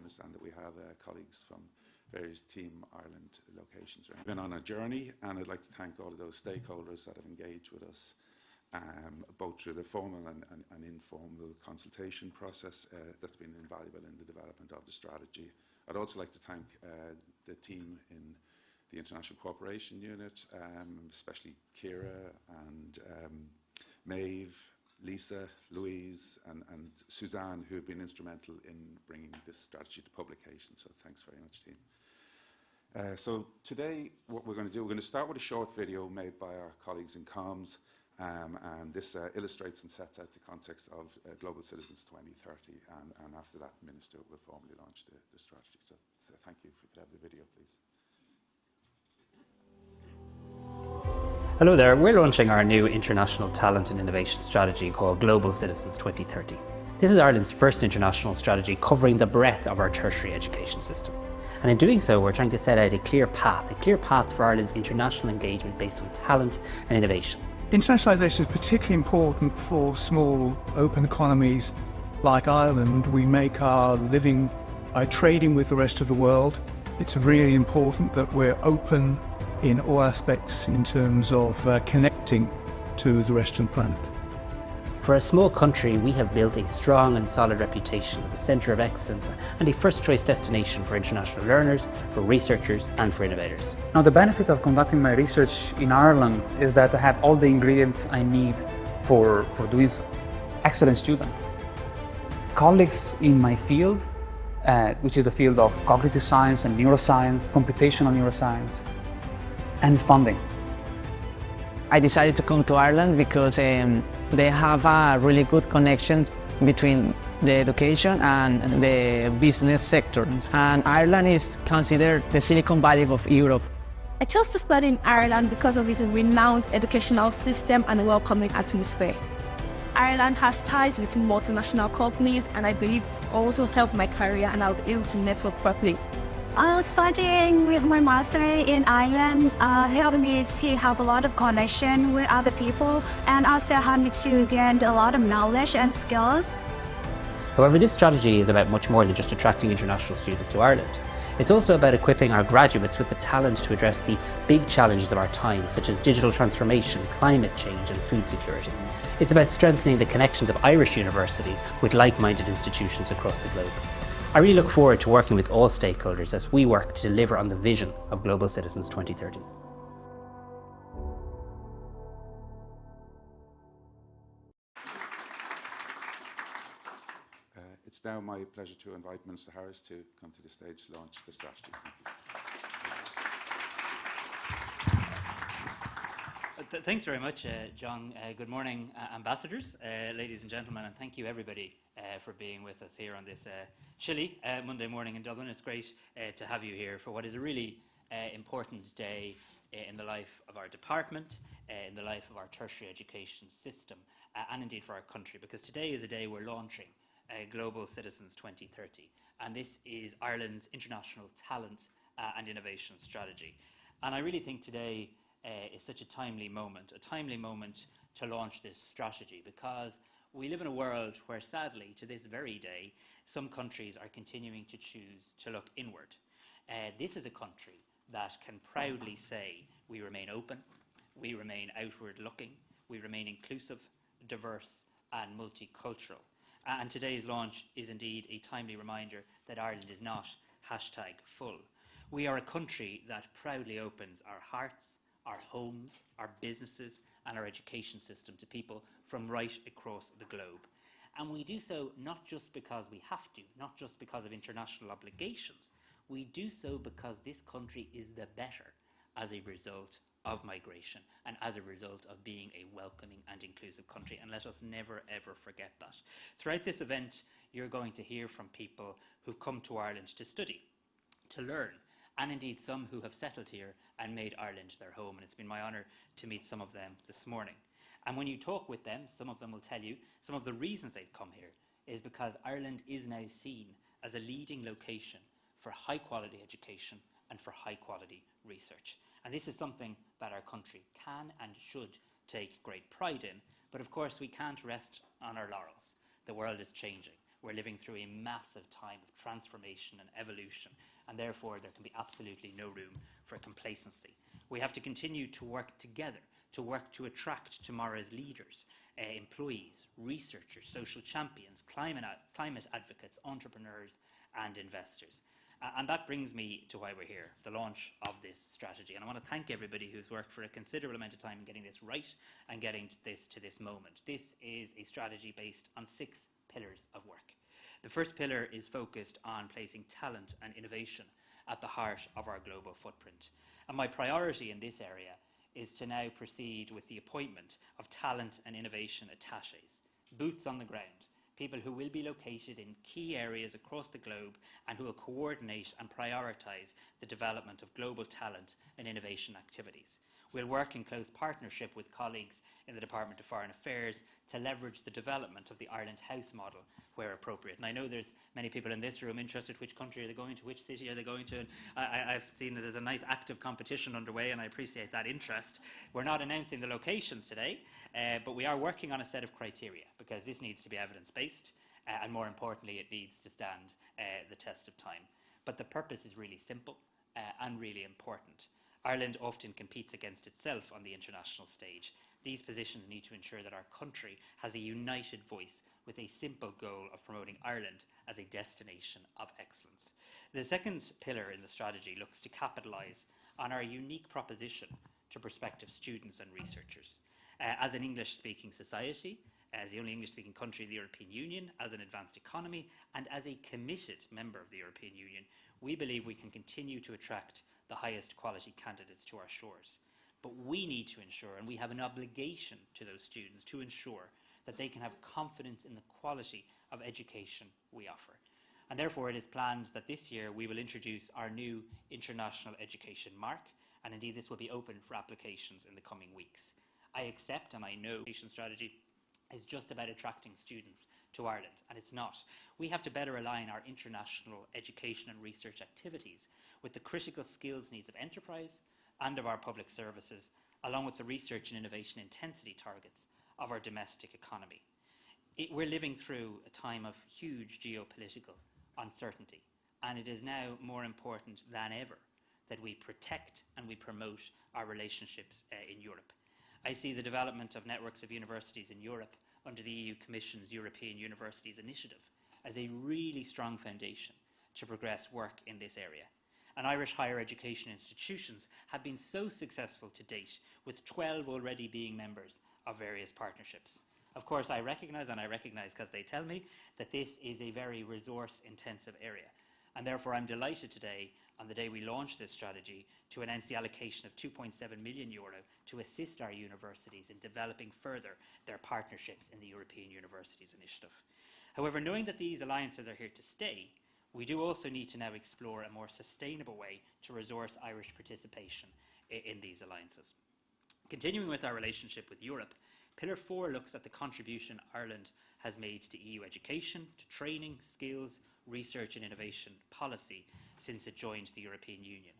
understand that we have colleagues from various Team Ireland locations. We've been on a journey, and I'd like to thank all of those stakeholders that have engaged with us, both through the formal and informal consultation process that's been invaluable in the development of the strategy. I'd also like to thank the team in the International Cooperation Unit, especially Kira and Maeve, Lisa, Louise and Suzanne, who have been instrumental in bringing this strategy to publication. So thanks very much, team. So today what we're going to do, we're going to start with a short video made by our colleagues in comms, and this illustrates and sets out the context of Global Citizens 2030, and after that the Minister will formally launch the strategy. So thank you. If we could have the video, please. Hello there, we're launching our new international talent and innovation strategy called Global Citizens 2030. This is Ireland's first international strategy covering the breadth of our tertiary education system. And in doing so, we're trying to set out a clear path for Ireland's international engagement based on talent and innovation. Internationalisation is particularly important for small, open economies like Ireland. We make our living by trading with the rest of the world. It's really important that we're open in all aspects in terms of connecting to the rest of the planet. For a small country, we have built a strong and solid reputation as a centre of excellence and a first-choice destination for international learners, for researchers and for innovators. Now, the benefit of conducting my research in Ireland is that I have all the ingredients I need for doing so. Excellent students, colleagues in my field, which is the field of cognitive science and neuroscience, computational neuroscience, and funding. I decided to come to Ireland because they have a really good connection between the education and the business sector. And Ireland is considered the Silicon Valley of Europe. I chose to study in Ireland because of its renowned educational system and welcoming atmosphere. Ireland has ties with multinational companies, and I believe it also helped my career, and I'll be able to network properly. Studying with my master in Ireland helped me to have a lot of connection with other people, and also helped me to gain a lot of knowledge and skills. However, this strategy is about much more than just attracting international students to Ireland. It's also about equipping our graduates with the talent to address the big challenges of our time, such as digital transformation, climate change and food security. It's about strengthening the connections of Irish universities with like-minded institutions across the globe. I really look forward to working with all stakeholders as we work to deliver on the vision of Global Citizens 2030. It's now my pleasure to invite Minister Harris to come to the stage to launch the strategy. Thanks very much, John. Good morning, ambassadors, ladies and gentlemen, and thank you everybody for being with us here on this chilly Monday morning in Dublin. It's great to have you here for what is a really important day in the life of our department, in the life of our tertiary education system, and indeed for our country, because today is a day we're launching Global Citizens 2030, and this is Ireland's international talent and innovation strategy. And I really think today is such a timely moment to launch this strategy, because we live in a world where, sadly, to this very day, some countries are continuing to choose to look inward. This is a country that can proudly say we remain open, we remain outward-looking, we remain inclusive, diverse and multicultural. And today's launch is indeed a timely reminder that Ireland is not #full. We are a country that proudly opens our hearts, our homes, our businesses and our education system to people from right across the globe. And we do so not just because we have to, not just because of international obligations. We do so because this country is the better as a result of migration and as a result of being a welcoming and inclusive country. And let us never ever forget that. Throughout this event, you're going to hear from people who've come to Ireland to study, to learn, and indeed some who have settled here and made Ireland their home. And it's been my honour to meet some of them this morning. And when you talk with them, some of them will tell you some of the reasons they've come here is because Ireland is now seen as a leading location for high quality education and for high quality research. And this is something that our country can and should take great pride in. But of course we can't rest on our laurels. The world is changing. we're living through a massive time of transformation and evolution, and therefore there can be absolutely no room for complacency. We have to continue to work together, to work to attract tomorrow's leaders, employees, researchers, social champions, climate advocates, entrepreneurs and investors. And that brings me to why we're here, the launch of this strategy. And I want to thank everybody who's worked for a considerable amount of time in getting this right and getting to this moment. This is a strategy based on 6 pillars of work. The first pillar is focused on placing talent and innovation at the heart of our global footprint. And my priority in this area is to now proceed with the appointment of talent and innovation attaches, boots on the ground, people who will be located in key areas across the globe and who will coordinate and prioritise the development of global talent and innovation activities. We'll work in close partnership with colleagues in the Department of Foreign Affairs to leverage the development of the Ireland House model where appropriate. And I know there's many people in this room interested which country are they going to, which city are they going to. And I've seen that there's a nice active competition underway, and I appreciate that interest. We're not announcing the locations today, but we are working on a set of criteria because this needs to be evidence-based, and more importantly, it needs to stand the test of time. But the purpose is really simple and really important. Ireland often competes against itself on the international stage. These positions need to ensure that our country has a united voice with a simple goal of promoting Ireland as a destination of excellence. The second pillar in the strategy looks to capitalise on our unique proposition to prospective students and researchers. As an English-speaking society, as the only English-speaking country in the European Union, as an advanced economy, and as a committed member of the European Union, we believe we can continue to attract the highest quality candidates to our shores. But we need to ensure, and we have an obligation to those students to ensure that they can have confidence in the quality of education we offer. And therefore it is planned that this year we will introduce our new International Education Mark, and indeed this will be open for applications in the coming weeks. I accept and I know the education strategy is just about attracting students to Ireland, and it's not. We have to better align our international education and research activities with the critical skills needs of enterprise and of our public services, along with the research and innovation intensity targets of our domestic economy. We're living through a time of huge geopolitical uncertainty, and it is now more important than ever that we protect and we promote our relationships in Europe. I see the development of networks of universities in Europe under the EU Commission's European Universities Initiative as a really strong foundation to progress work in this area. And Irish higher education institutions have been so successful to date, with 12 already being members of various partnerships. Of course, I recognise because they tell me, that this is a very resource-intensive area. And therefore, I'm delighted today, on the day we launch this strategy, to announce the allocation of €2.7 million to assist our universities in developing further their partnerships in the European Universities Initiative. However, knowing that these alliances are here to stay, we do also need to now explore a more sustainable way to resource Irish participation in these alliances. Continuing with our relationship with Europe, Pillar 4 looks at the contribution Ireland has made to EU education, to training, skills, research and innovation policy since it joined the European Union.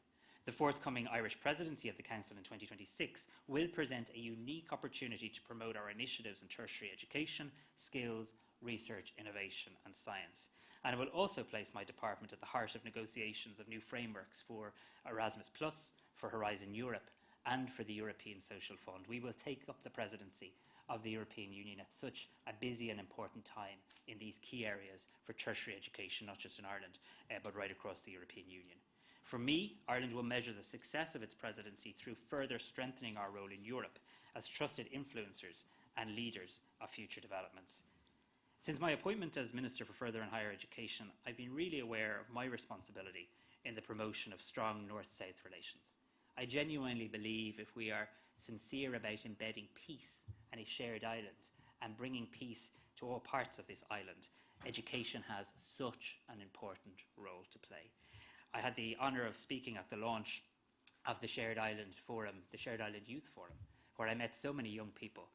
The forthcoming Irish presidency of the Council in 2026 will present a unique opportunity to promote our initiatives in tertiary education, skills, research, innovation and science. And it will also place my department at the heart of negotiations of new frameworks for Erasmus+, for Horizon Europe and for the European Social Fund. We will take up the presidency of the European Union at such a busy and important time in these key areas for tertiary education, not just in Ireland, but right across the European Union. For me, Ireland will measure the success of its presidency through further strengthening our role in Europe as trusted influencers and leaders of future developments. Since my appointment as Minister for Further and Higher Education, I've been really aware of my responsibility in the promotion of strong North-South relations. I genuinely believe if we are sincere about embedding peace and a shared island and bringing peace to all parts of this island, education has such an important role to play. I had the honour of speaking at the launch of the Shared Island Forum, the Shared Island Youth Forum, where I met so many young people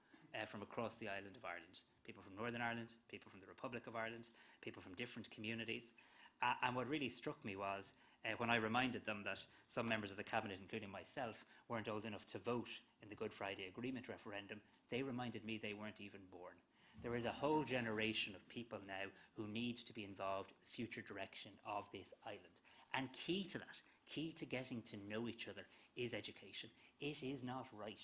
from across the island of Ireland. People from Northern Ireland, people from the Republic of Ireland, people from different communities. And what really struck me was when I reminded them that some members of the Cabinet, including myself, weren't old enough to vote in the Good Friday Agreement referendum, they reminded me they weren't even born. There is a whole generation of people now who need to be involved in the future direction of this island. And key to that, key to getting to know each other, is education. It is not right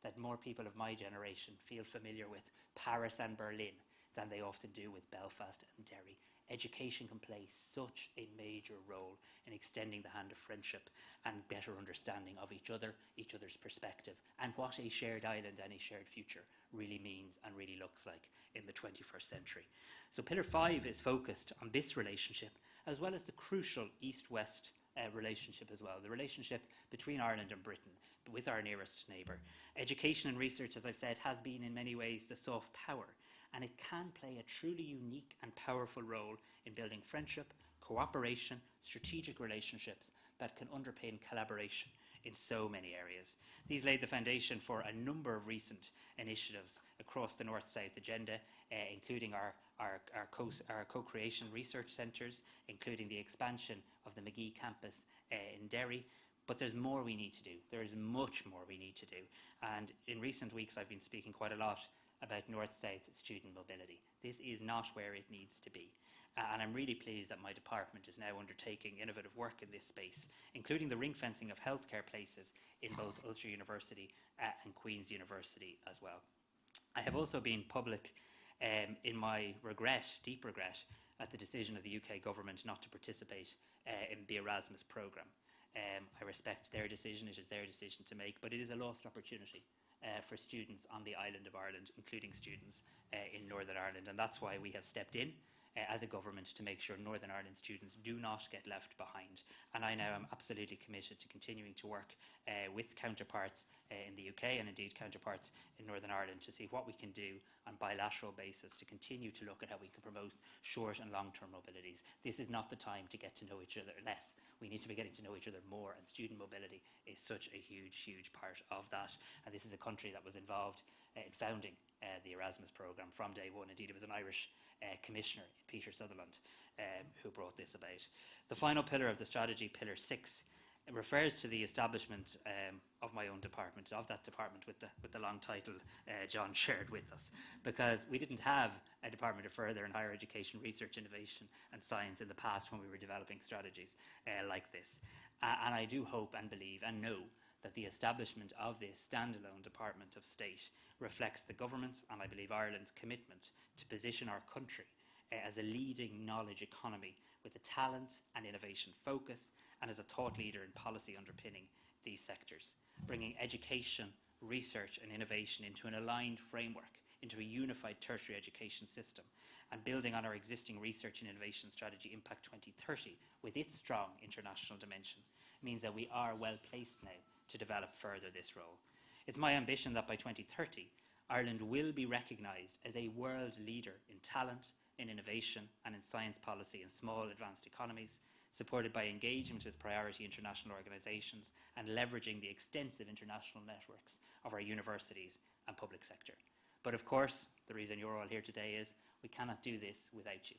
that more people of my generation feel familiar with Paris and Berlin than they often do with Belfast and Derry. Education can play such a major role in extending the hand of friendship and better understanding of each other, each other's perspective, and what a shared island and a shared future really means and really looks like in the 21st century. So Pillar 5 is focused on this relationship, as well as the crucial East-West relationship as well, the relationship between Ireland and Britain, with our nearest neighbour. Education and research, as I've said, has been in many ways the soft power, and it can play a truly unique and powerful role in building friendship, cooperation, strategic relationships that can underpin collaboration in so many areas. These laid the foundation for a number of recent initiatives across the North-South agenda, including our co-creation research centres, including the expansion of the Magee campus in Derry. But there's more we need to do. There is much more we need to do. And in recent weeks, I've been speaking quite a lot about North-South student mobility. This is not where it needs to be. And I'm really pleased that my department is now undertaking innovative work in this space, including the ring fencing of healthcare places in both Ulster University and Queen's University as well. I have also been public in my regret, deep regret, at the decision of the UK government not to participate in the Erasmus programme. I respect their decision, it is their decision to make, but it is a lost opportunity for students on the island of Ireland, including students in Northern Ireland, and that's why we have stepped in as a government to make sure Northern Ireland students do not get left behind. And I now am absolutely committed to continuing to work with counterparts in the UK and indeed counterparts in Northern Ireland to see what we can do on bilateral basis to continue to look at how we can promote short and long-term mobilities. This is not the time to get to know each other less. We need to be getting to know each other more, and student mobility is such a huge, huge part of that. And this is a country that was involved in founding the Erasmus programme from day one. Indeed, it was an Irish commissioner, Peter Sutherland, who brought this about. The final pillar of the strategy, Pillar 6, refers to the establishment of my own department, of that department with the long title John shared with us, because we didn't have a Department of Further and Higher Education, Research, Innovation and Science in the past when we were developing strategies like this. And I do hope and believe and know that the establishment of this standalone Department of State reflects the government and I believe Ireland's commitment to position our country as a leading knowledge economy with a talent and innovation focus, and as a thought leader in policy underpinning these sectors, bringing education, research and innovation into an aligned framework, into a unified tertiary education system, and building on our existing research and innovation strategy Impact 2030 with its strong international dimension means that we are well placed now to develop further this role. It's my ambition that by 2030, Ireland will be recognised as a world leader in talent, in innovation and in science policy in small advanced economies, supported by engagement with priority international organisations and leveraging the extensive international networks of our universities and public sector. But of course, the reason you're all here today is we cannot do this without you.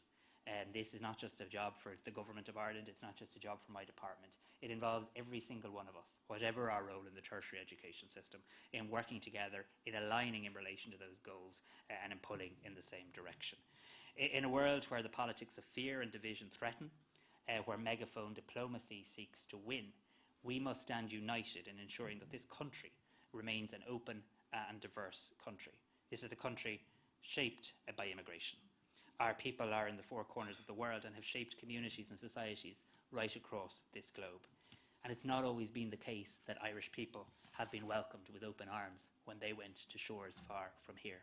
This is not just a job for the Government of Ireland, it's not just a job for my department. It involves every single one of us, whatever our role in the tertiary education system, in working together, in aligning in relation to those goals and in pulling in the same direction. In a world where the politics of fear and division threaten, where megaphone diplomacy seeks to win, we must stand united in ensuring that this country remains an open and diverse country. This is a country shaped by immigration. Our people are in the four corners of the world and have shaped communities and societies right across this globe. And it's not always been the case that Irish people have been welcomed with open arms when they went to shores far from here.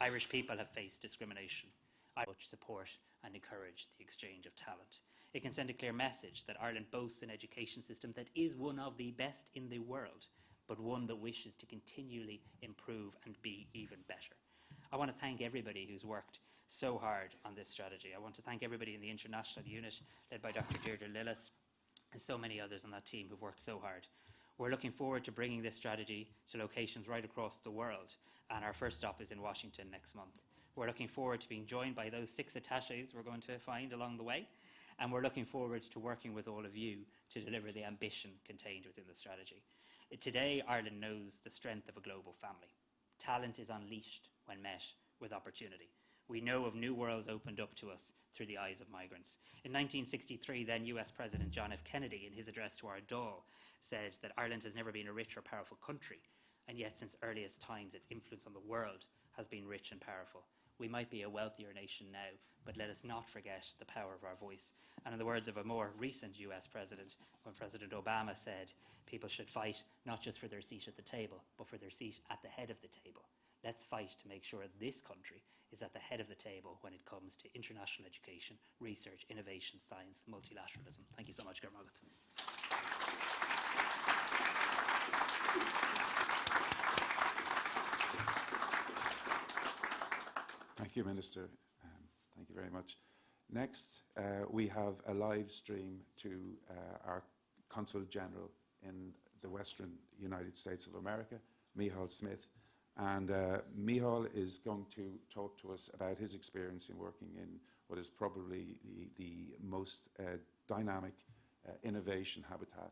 Irish people have faced discrimination. I much support and encourage the exchange of talent. It can send a clear message that Ireland boasts an education system that is one of the best in the world, but one that wishes to continually improve and be even better. I want to thank everybody who's worked so hard on this strategy. I want to thank everybody in the international unit led by Dr. Deirdre Lillis and so many others on that team who've worked so hard. We're looking forward to bringing this strategy to locations right across the world, and our first stop is in Washington next month. We're looking forward to being joined by those 6 attachés we're going to find along the way, and we're looking forward to working with all of you to deliver the ambition contained within the strategy. Today, Ireland knows the strength of a global family. Talent is unleashed when met with opportunity. We know of new worlds opened up to us through the eyes of migrants. In 1963, then US President John F. Kennedy, in his address to our Dáil, said that Ireland has never been a rich or powerful country, and yet since earliest times its influence on the world has been rich and powerful. We might be a wealthier nation now, but let us not forget the power of our voice. And in the words of a more recent US president, when President Obama said people should fight not just for their seat at the table, but for their seat at the head of the table. Let's fight to make sure this country is at the head of the table when it comes to international education, research, innovation, science, multilateralism. Thank you so much, Germagat. Thank you, Minister. Thank you very much. Next, we have a live stream to our Consul General in the Western United States of America, Micheál Smith. And Micheál is going to talk to us about his experience in working in what is probably the most dynamic innovation habitat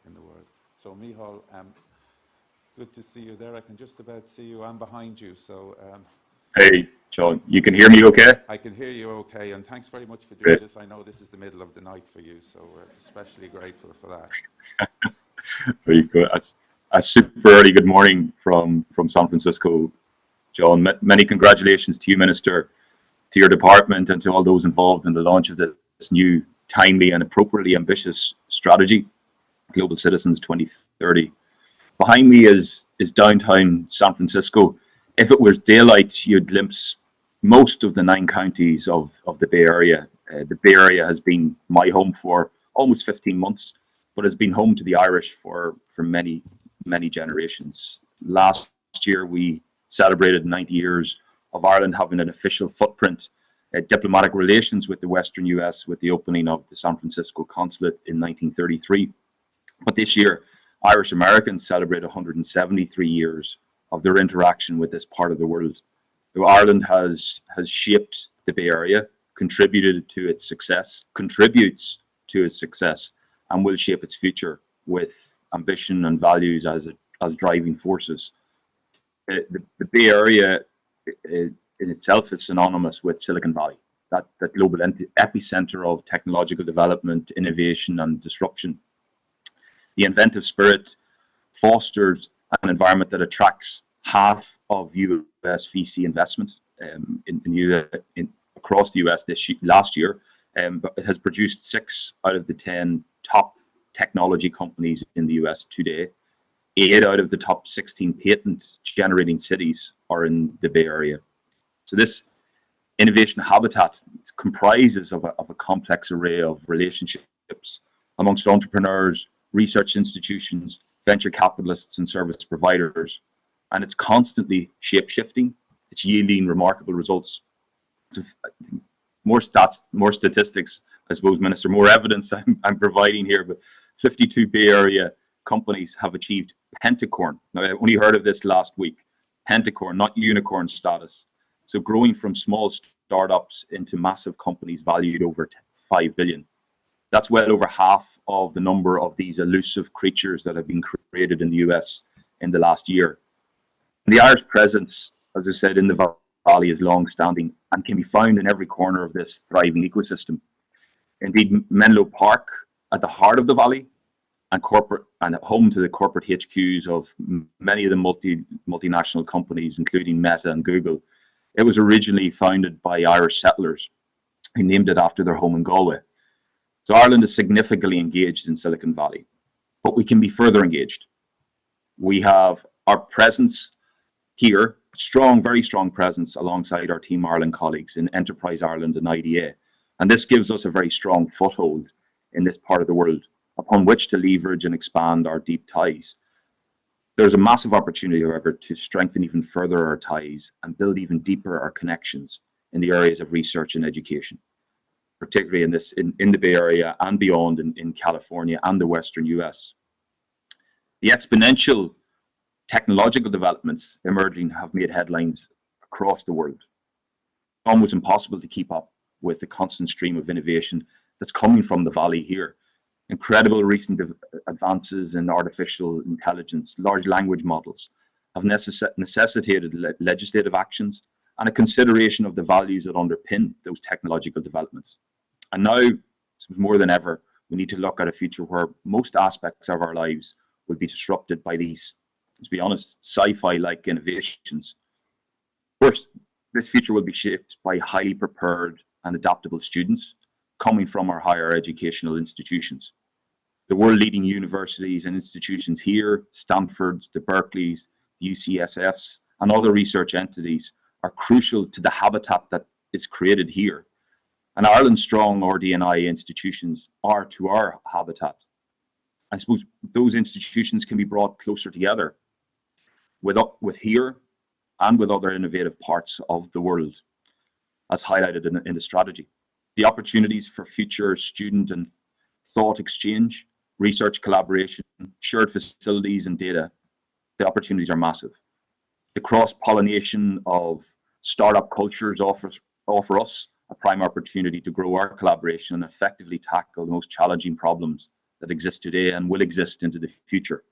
in the world. So Micheál, good to see you there. I can just about see you. I'm behind you. So. Hey, John, you can hear me okay? I can hear you okay, and thanks very much for doing this. I know this is the middle of the night for you, so we're especially grateful for that. Very good. A super early good morning from San Francisco, John. Many congratulations to you, Minister, to your department, and to all those involved in the launch of this new, timely and appropriately ambitious strategy, Global Citizens 2030. Behind me is downtown San Francisco. If it was daylight, you'd glimpse most of the 9 counties of the Bay Area. The Bay Area has been my home for almost 15 months, but has been home to the Irish for many generations. Last year, we celebrated 90 years of Ireland having an official footprint, diplomatic relations with the Western US with the opening of the San Francisco consulate in 1933. But this year, Irish Americans celebrate 173 years of their interaction with this part of the world. So Ireland has shaped the Bay Area, contributed to its success, contributes to its success, and will shape its future with ambition and values as driving forces. The Bay Area in itself is synonymous with Silicon Valley, that global epicenter of technological development, innovation, and disruption. The inventive spirit fosters an environment that attracts half of US VC investment across the US last year, but it has produced 6 out of the 10 top technology companies in the US today. 8 out of the top 16 patent generating cities are in the Bay Area. So this innovation habitat comprises of a complex array of relationships amongst entrepreneurs, research institutions, venture capitalists, and service providers. And it's constantly shape-shifting. It's yielding remarkable results. So more stats, more statistics, I suppose, Minister, more evidence I'm providing here, but 52 Bay Area companies have achieved pentacorn. Now, I only heard of this last week. Pentacorn, not unicorn status. So growing from small startups into massive companies valued over 5 billion. That's well over half of the number of these elusive creatures that have been created in the US in the last year. And the Irish presence, as I said, in the Valley is long-standing and can be found in every corner of this thriving ecosystem. Indeed, Menlo Park, at the heart of the Valley, and home to the corporate HQs of many of the multinational companies, including Meta and Google. It was originally founded by Irish settlers who named it after their home in Galway. So Ireland is significantly engaged in Silicon Valley, but we can be further engaged. We have our presence here, very strong presence alongside our Team Ireland colleagues in Enterprise Ireland and IDA. And this gives us a very strong foothold in this part of the world upon which to leverage and expand our deep ties. There's a massive opportunity, however, to strengthen even further our ties and build even deeper our connections in the areas of research and education, particularly in the Bay Area and beyond in California and the Western US. The exponential technological developments emerging have made headlines across the world. It's almost impossible to keep up with the constant stream of innovation that's coming from the Valley here. Incredible recent advances in artificial intelligence, large language models have necessitated legislative actions and a consideration of the values that underpin those technological developments. And now, more than ever, we need to look at a future where most aspects of our lives will be disrupted by these, to be honest, sci-fi-like innovations. First, this future will be shaped by highly prepared and adaptable students coming from our higher educational institutions. The world-leading universities and institutions here, Stanford's, the Berkeley's, the UCSF's, and other research entities are crucial to the habitat that is created here. And Ireland's strong RD&I institutions are to our habitat. I suppose those institutions can be brought closer together with here and with other innovative parts of the world, as highlighted in the strategy. The opportunities for future student and thought exchange, research collaboration, shared facilities and data, the opportunities are massive. The cross-pollination of startup cultures offer us a prime opportunity to grow our collaboration and effectively tackle the most challenging problems that exist today and will exist into the future.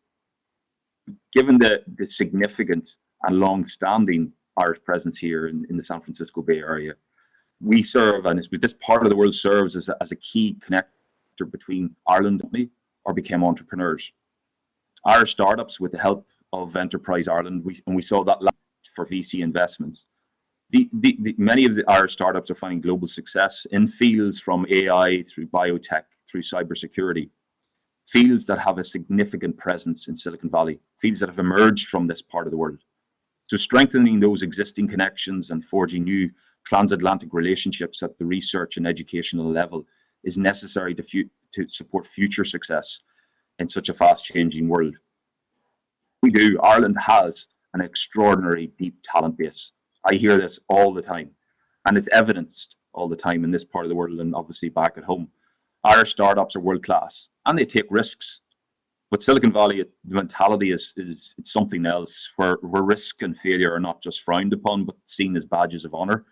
Given the significant and long-standing Irish presence here in the San Francisco Bay Area, we serve, and this part of the world serves as a key connector between Ireland and or became entrepreneurs. Our startups, with the help of Enterprise Ireland, we saw that for VC investments. Many of our startups are finding global success in fields from AI through biotech through cybersecurity, fields that have a significant presence in Silicon Valley, fields that have emerged from this part of the world. So strengthening those existing connections and forging new transatlantic relationships at the research and educational level is necessary to support future success in such a fast-changing world. We do. Ireland has an extraordinary deep talent base. I hear this all the time, and it's evidenced all the time in this part of the world and obviously back at home. Irish startups are world-class, and they take risks. But Silicon Valley, the mentality is it's something else, where risk and failure are not just frowned upon, but seen as badges of honor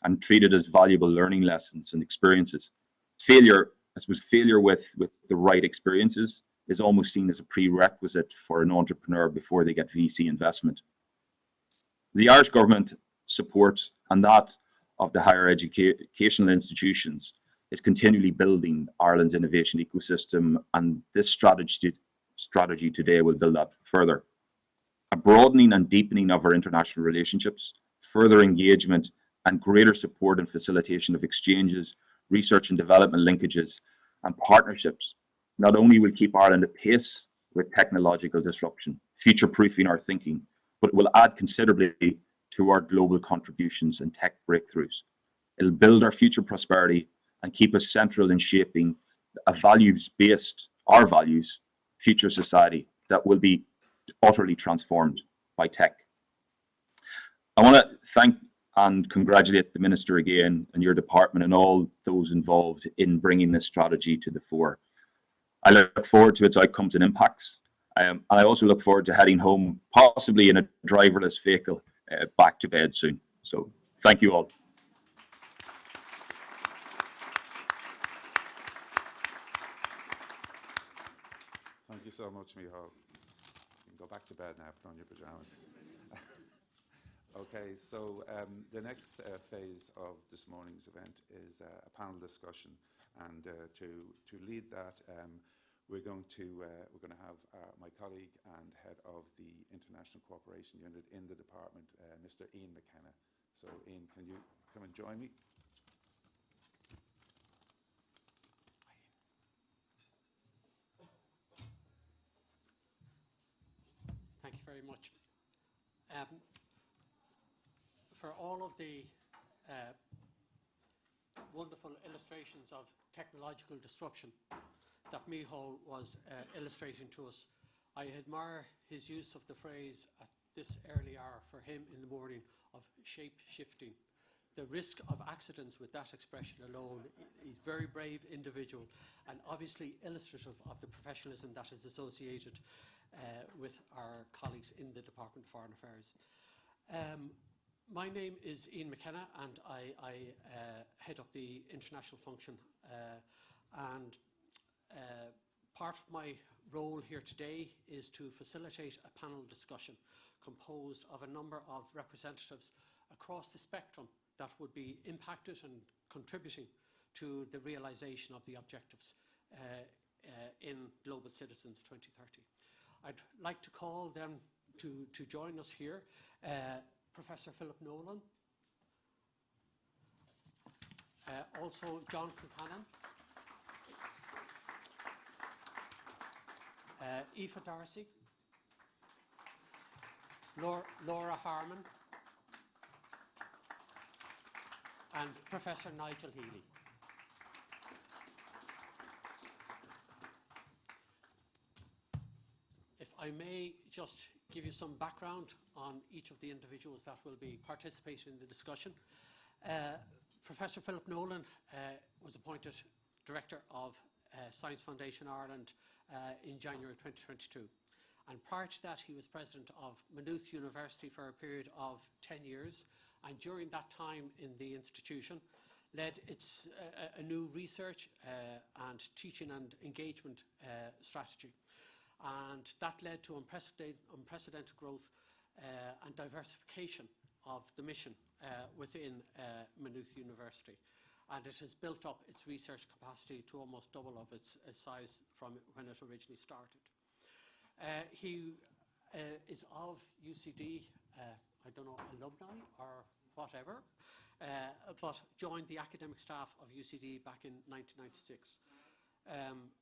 and treated as valuable learning lessons and experiences. Failure, I suppose, failure with the right experiences is almost seen as a prerequisite for an entrepreneur before they get VC investment. The Irish government supports, and that of the higher educational institutions, is continually building Ireland's innovation ecosystem, and this strategy today will build that further. A broadening and deepening of our international relationships, further engagement, and greater support and facilitation of exchanges, research and development linkages, and partnerships not only will keep Ireland apace with technological disruption, future-proofing our thinking, but will add considerably to our global contributions and tech breakthroughs. It'll build our future prosperity and keep us central in shaping a values-based, our values, future society that will be utterly transformed by tech. I want to thank and congratulate the Minister again and your department and all those involved in bringing this strategy to the fore. I look forward to its outcomes and impacts. And I also look forward to heading home, possibly in a driverless vehicle, back to bed soon. So thank you all. Thank you so much, Micheál. You can go back to bed now, put on your pajamas. Okay, so the next phase of this morning's event is a panel discussion, and to lead that, we're going to have my colleague and head of the International Cooperation Unit in the department, Mr. Ian McKenna. So, Ian, can you come and join me? Thank you very much. For all of the wonderful illustrations of technological disruption that Micheál was illustrating to us, I admire his use of the phrase at this early hour for him in the morning of shape-shifting. The risk of accidents with that expression alone, he's a very brave individual and obviously illustrative of the professionalism that is associated with our colleagues in the Department of Foreign Affairs. My name is Ian McKenna, and I head up the international function, and part of my role here today is to facilitate a panel discussion composed of a number of representatives across the spectrum that would be impacted and contributing to the realisation of the objectives in Global Citizens 2030. I'd like to call them to join us here, Professor Philip Nolan, also John Concannon, Aoife Darcy, Laura Harman, and Professor Nigel Healy. If I may just give you some background on each of the individuals that will be participating in the discussion. Professor Philip Nolan was appointed Director of Science Foundation Ireland in January 2022. And prior to that, he was President of Maynooth University for a period of 10 years. And during that time in the institution, led its a new research and teaching and engagement strategy. And that led to unprecedented growth and diversification of the mission within Maynooth University. And it has built up its research capacity to almost double of its size from when it originally started. He is of UCD, I don't know, alumni or whatever, but joined the academic staff of UCD back in 1996.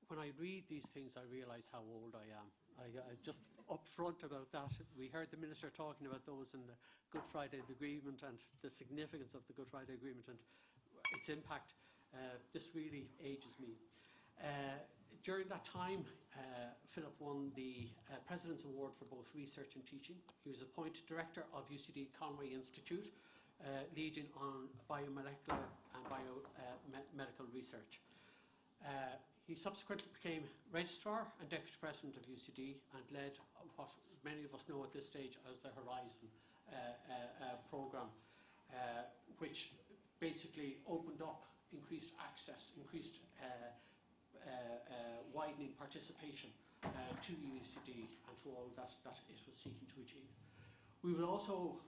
When I read these things, I realise how old I am. I just upfront about that. We heard the Minister talking about those in the Good Friday Agreement and the significance of the Good Friday Agreement and its impact. This really ages me. During that time, Philip won the President's Award for both research and teaching. He was appointed Director of UCD Conway Institute, leading on biomolecular and biomedical research. He subsequently became Registrar and Deputy President of UCD and led what many of us know at this stage as the Horizon programme, which basically opened up, increased access, increased widening participation to UCD and to all that it was seeking to achieve. We also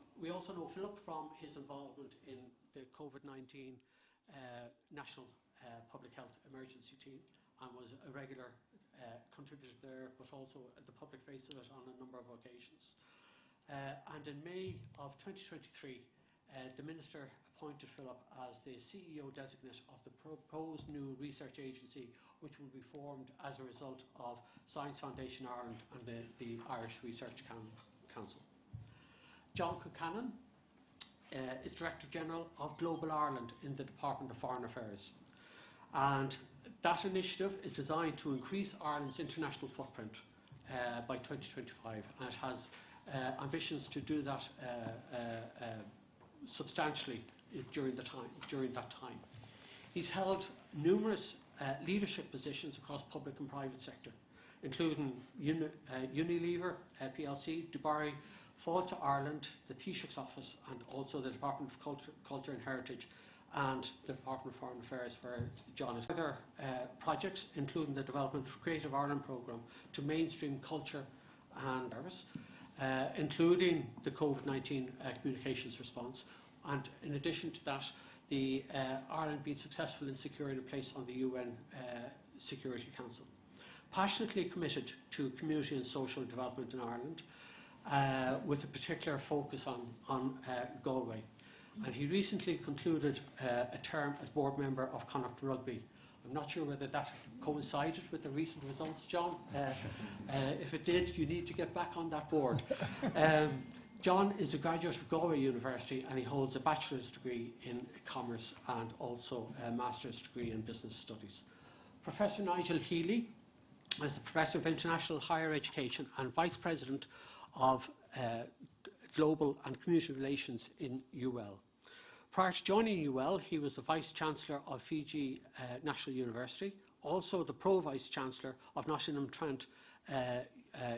know Philip from his involvement in the COVID-19 National Public Health Emergency Team and was a regular contributor there, but also at the public face of it on a number of occasions. And in May of 2023, the Minister appointed Philip as the CEO designate of the proposed new research agency, which will be formed as a result of Science Foundation Ireland and the Irish Research Council. John Concannon is Director General of Global Ireland in the Department of Foreign Affairs. And that initiative is designed to increase Ireland's international footprint by 2025, and it has ambitions to do that substantially during that time. He's held numerous leadership positions across public and private sector, including Unilever PLC, Dubarry, Fáilte Ireland, the Taoiseach's Office, and also the Department of Culture and Heritage, and the Department of Foreign Affairs, where John is. Other projects, including the development of Creative Ireland programme to mainstream culture and service, including the COVID-19 communications response, and in addition to that, the Ireland being successful in securing a place on the UN Security Council. Passionately committed to community and social development in Ireland, with a particular focus on Galway. And he recently concluded a term as board member of Connacht Rugby. I'm not sure whether that coincided with the recent results, John. If it did, you need to get back on that board. John is a graduate of Galway University and he holds a bachelor's degree in commerce and also a master's degree in business studies. Professor Nigel Healy is the Professor of International Higher Education and Vice President of Global and Community Relations in UL. Prior to joining UL, he was the Vice-Chancellor of Fiji National University, also the Pro-Vice-Chancellor of Nottingham Trent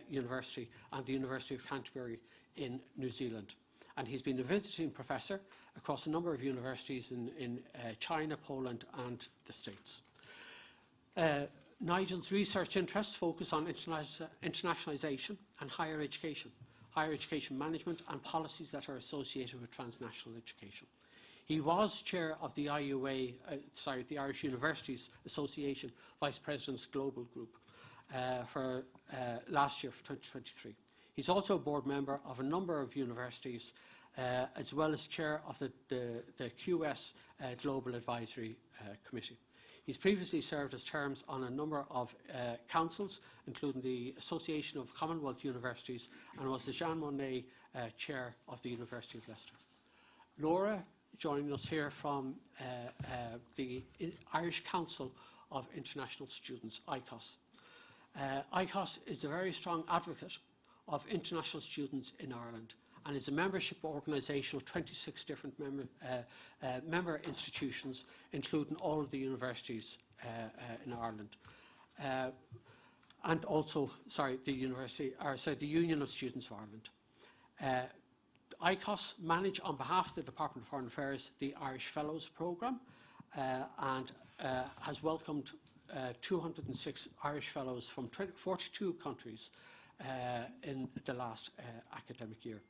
University and the University of Canterbury in New Zealand. And he's been a visiting professor across a number of universities in China, Poland and the States. Nigel's research interests focus on internationalisation and higher education, higher education management and policies that are associated with transnational education. He was chair of the IUA, the Irish Universities Association Vice President's Global Group for last year, for 2023. He's also a board member of a number of universities, as well as chair of the QS Global Advisory Committee. He's previously served as terms on a number of councils, including the Association of Commonwealth Universities, and was the Jean Monnet chair of the University of Leicester. Laura, joining us here from the Irish Council of International Students, ICOS. ICOS is a very strong advocate of international students in Ireland and is a membership organisation of 26 different member institutions, including all of the universities in Ireland. And also, the Union of Students of Ireland. ICOS manage on behalf of the Department of Foreign Affairs the Irish Fellows Programme and has welcomed 206 Irish Fellows from 42 countries in the last academic year.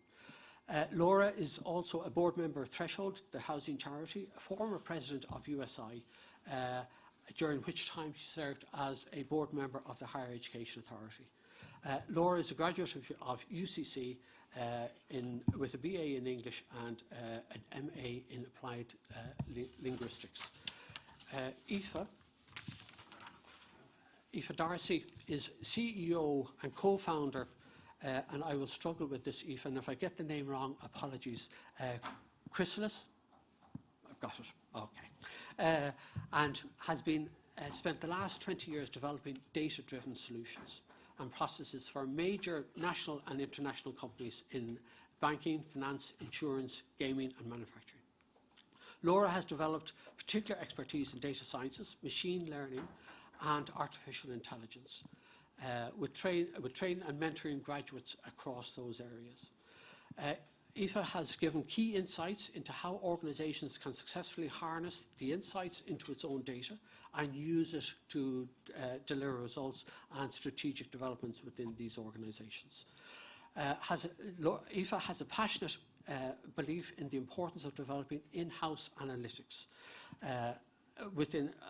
Laura is also a board member of Threshold, the housing charity, a former president of USI, during which time she served as a board member of the Higher Education Authority. Laura is a graduate of UCC with a BA in English and an MA in Applied Linguistics. Aoife D'Arcy is CEO and co-founder, and I will struggle with this, Aoife, and if I get the name wrong, apologies, Chrysalis? I've got it, okay. And has been spent the last 20 years developing data-driven solutions and processes for major national and international companies in banking, finance, insurance, gaming and manufacturing. Laura has developed particular expertise in data sciences, machine learning and artificial intelligence, with training and mentoring graduates across those areas. Aoife has given key insights into how organisations can successfully harness the insights into its own data and use it to deliver results and strategic developments within these organisations. Aoife has a passionate belief in the importance of developing in-house analytics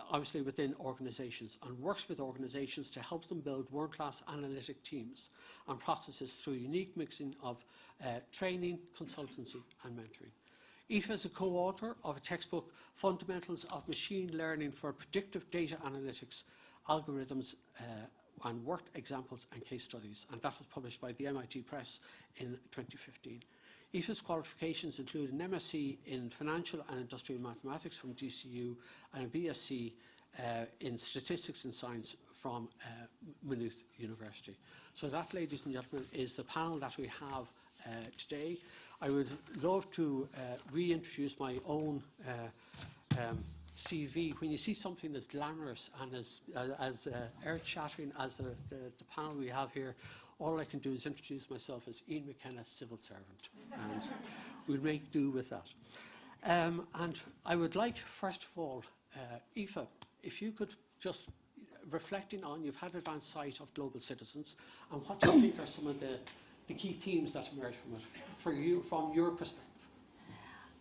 obviously within organisations, and works with organisations to help them build world-class analytic teams and processes through unique mixing of training, consultancy and mentoring. Aoife is a co-author of a textbook, Fundamentals of Machine Learning for Predictive Data Analytics, Algorithms and Worked Examples and Case Studies, and that was published by the MIT Press in 2015. Aoife's qualifications include an MSc in Financial and Industrial Mathematics from DCU and a BSc in Statistics and Science from Maynooth University. So that, ladies and gentlemen, is the panel that we have today. I would love to reintroduce my own CV. When you see something as glamorous and as earth-shattering as the panel we have here, all I can do is introduce myself as Ian McKenna, civil servant, and we'll make do with that. And I would like, first of all, Aoife, if you could just, reflecting on, you've had advanced sight of global citizens, and what do you think are some of the key themes that emerge from it, for you, from your perspective?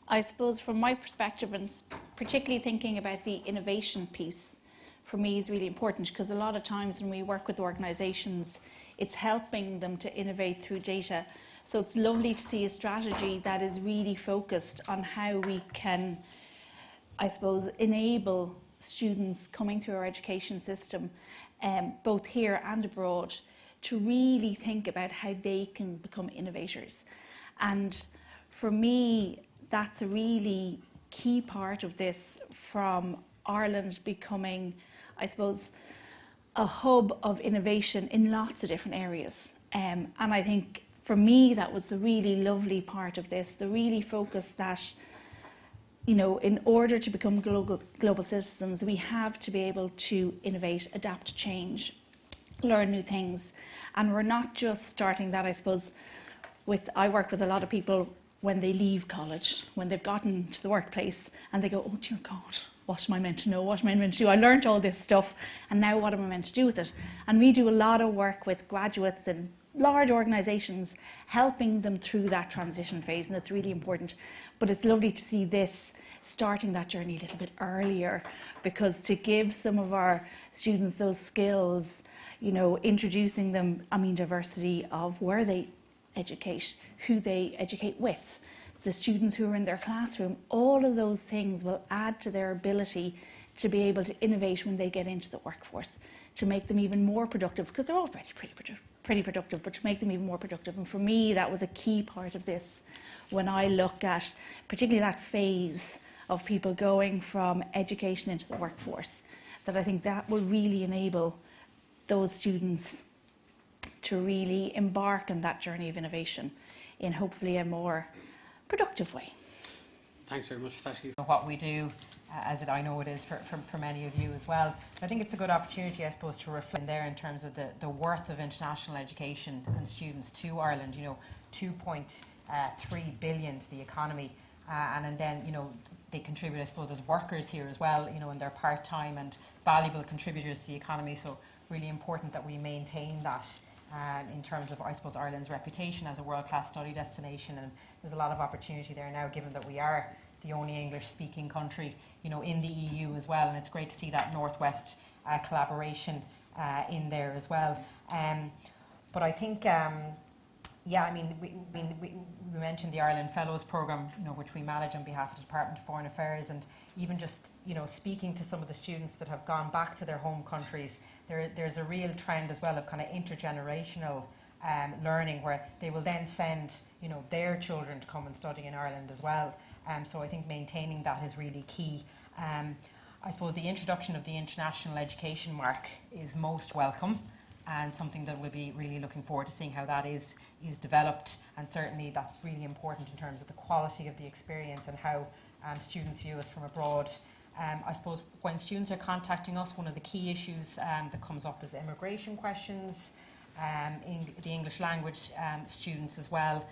I suppose from my perspective, and particularly thinking about the innovation piece, for me is really important, because a lot of times when we work with organisations, it's helping them to innovate through data. So it's lovely to see a strategy that is really focused on how we can, I suppose, enable students coming through our education system, both here and abroad, to really think about how they can become innovators. And for me, that's a really key part of this, from Ireland becoming, I suppose, a hub of innovation in lots of different areas. And I think for me that was the really lovely part of this, the really focus that, you know, in order to become global citizens, we have to be able to innovate, adapt, change, learn new things. And we're not just starting that, I suppose, I work with a lot of people when they leave college, when they've gotten to the workplace and they go, oh dear God, what am I meant to know? What am I meant to do? I learned all this stuff and now what am I meant to do with it? And we do a lot of work with graduates in large organisations, helping them through that transition phase, and it's really important. But it's lovely to see this starting that journey a little bit earlier, because to give some of our students those skills, you know, introducing them, I mean, diversity of where they educate, who they educate with, the students who are in their classroom, all of those things will add to their ability to be able to innovate when they get into the workforce, to make them even more productive, because they're already pretty productive, but to make them even more productive. And for me, that was a key part of this when I look at particularly that phase of people going from education into the workforce, that I think that will really enable those students to really embark on that journey of innovation in hopefully a more productive way. Thanks very much for that. What we do, as I know it is for many of you as well. I think it's a good opportunity, I suppose, to reflect there in terms of the worth of international education and students to Ireland. You know, 2.3 billion to the economy, and then, you know, they contribute, I suppose, as workers here as well, you know, and they're part-time and valuable contributors to the economy. So really important that we maintain that in terms of, I suppose, Ireland's reputation as a world-class study destination. And there's a lot of opportunity there now, given that we are the only English-speaking country, you know, in the EU as well. And it's great to see that Northwest collaboration in there as well. But I think, yeah, I mean, we mentioned the Ireland Fellows Programme, you know, which we manage on behalf of the Department of Foreign Affairs, and even just, you know, speaking to some of the students that have gone back to their home countries, there's a real trend as well of kind of intergenerational learning, where they will then send, you know, their children to come and study in Ireland as well. So I think maintaining that is really key. I suppose the introduction of the international education mark is most welcome, and something that we'll be really looking forward to seeing how that is developed. And certainly that's really important in terms of the quality of the experience and how students view us from abroad. I suppose when students are contacting us, one of the key issues that comes up is immigration questions. In the English language students as well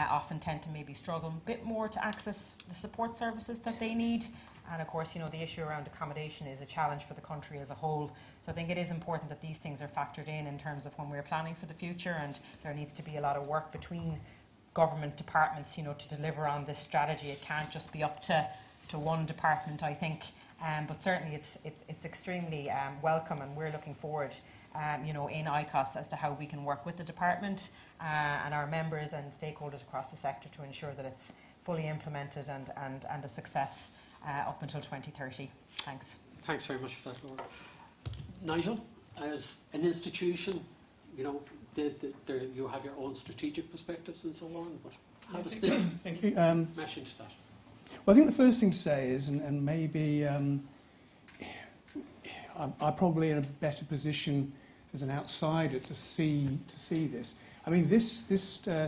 often tend to maybe struggle a bit more to access the support services that they need. And of course, you know, the issue around accommodation is a challenge for the country as a whole. So I think it is important that these things are factored in terms of when we're planning for the future, and there needs to be a lot of work between government departments, you know, to deliver on this strategy. It can't just be up to one department, I think. But certainly it's extremely welcome, and we're looking forward, you know, in ICOS as to how we can work with the department and our members and stakeholders across the sector to ensure that it's fully implemented and a success up until 2030. Thanks. Thanks very much for that, Laura. Nigel, as an institution, you know, you have your own strategic perspectives and so on, but how does this mesh into that? Well, I think the first thing to say is, and maybe I'm probably in a better position as an outsider to see this. I mean, this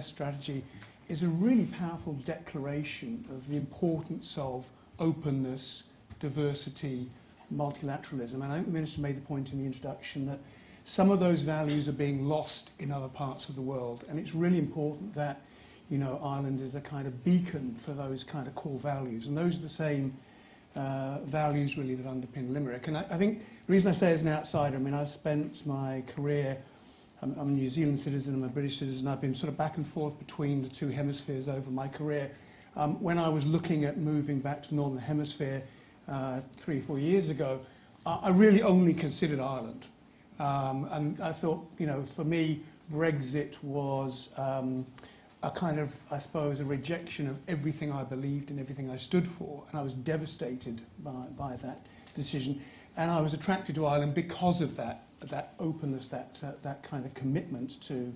strategy is a really powerful declaration of the importance of openness, diversity, multilateralism. And I think the Minister made the point in the introduction that some of those values are being lost in other parts of the world. And it's really important that, you know, Ireland is a kind of beacon for those kind of core values. And those are the same values, really, that underpin Limerick. And I think the reason I say as an outsider, I mean, I've spent my career, I'm a New Zealand citizen, I'm a British citizen, I've been sort of back and forth between the two hemispheres over my career. When I was looking at moving back to the Northern Hemisphere 3 or 4 years ago, I really only considered Ireland. And I thought, you know, for me, Brexit was a kind of, I suppose, a rejection of everything I believed and everything I stood for. And I was devastated by that decision. And I was attracted to Ireland because of that openness, that kind of commitment to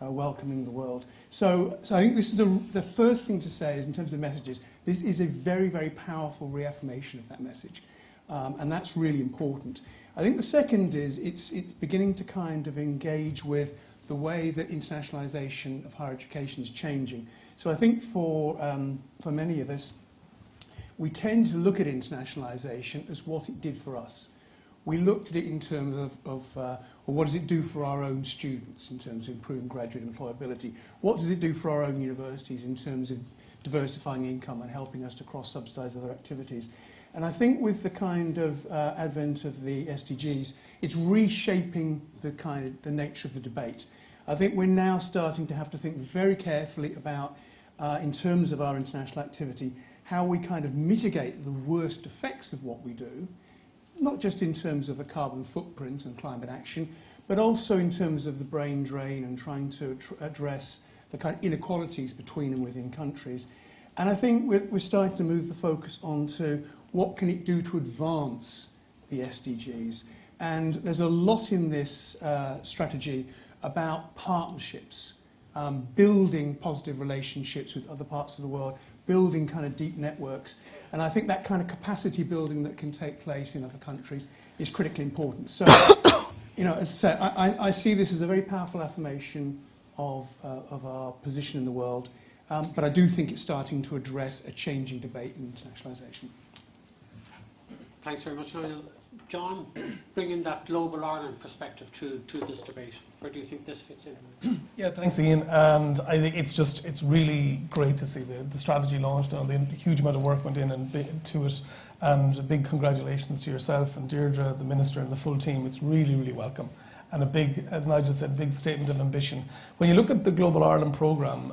welcoming the world. So I think this is the first thing to say is, in terms of messages, this is a very, very powerful reaffirmation of that message. And that's really important. I think the second is it's beginning to kind of engage with the way that internationalisation of higher education is changing. So I think for many of us, we tend to look at internationalisation as what it did for us. We looked at it in terms of well, what does it do for our own students in terms of improving graduate employability? What does it do for our own universities in terms of diversifying income and helping us to cross-subsidise other activities? And I think with the kind of advent of the SDGs, it's reshaping the nature of the debate. I think we're now starting to have to think very carefully about, in terms of our international activity, how we kind of mitigate the worst effects of what we do, not just in terms of the carbon footprint and climate action, but also in terms of the brain drain and trying to address the kind of inequalities between and within countries. And I think we're starting to move the focus on to what can it do to advance the SDGs. And there's a lot in this strategy about partnerships, building positive relationships with other parts of the world, building kind of deep networks. And I think that kind of capacity building that can take place in other countries is critically important. So, you know, as I say, I see this as a very powerful affirmation of our position in the world, but I do think it's starting to address a changing debate in internationalisation. Thanks very much, Niall. John, bringing that global Ireland perspective to this debate, where do you think this fits in? Yeah, thanks, Ian. And I think it's really great to see the strategy launched and the huge amount of work went in to it. And a big congratulations to yourself and Deirdre, the Minister, and the full team. It's really, really welcome. And a big, as Nigel said, big statement of ambition. When you look at the Global Ireland programme,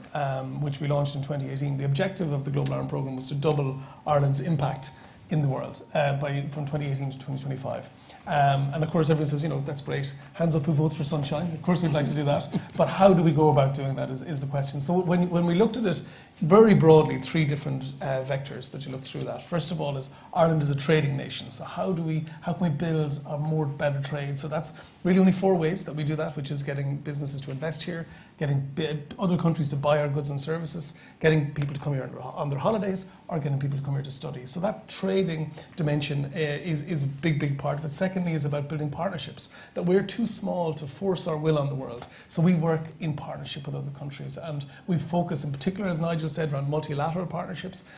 which we launched in 2018, the objective of the Global Ireland programme was to double Ireland's impact in the world from 2018 to 2025. And of course, everyone says, you know, that's great. Hands up who votes for sunshine. Of course, we'd like to do that. But how do we go about doing that is the question. So when we looked at it very broadly, three different vectors that you look through that. First of all is Ireland is a trading nation. So how can we build a more better trade? So that's really only four ways that we do that, which is getting businesses to invest here, getting other countries to buy our goods and services, getting people to come here on their holidays, or getting people to come here to study. So that trading dimension is a big, big part of it. Secondly is about building partnerships, that we're too small to force our will on the world. So we work in partnership with other countries, and we focus in particular, as Nigel said, around multilateral partnerships.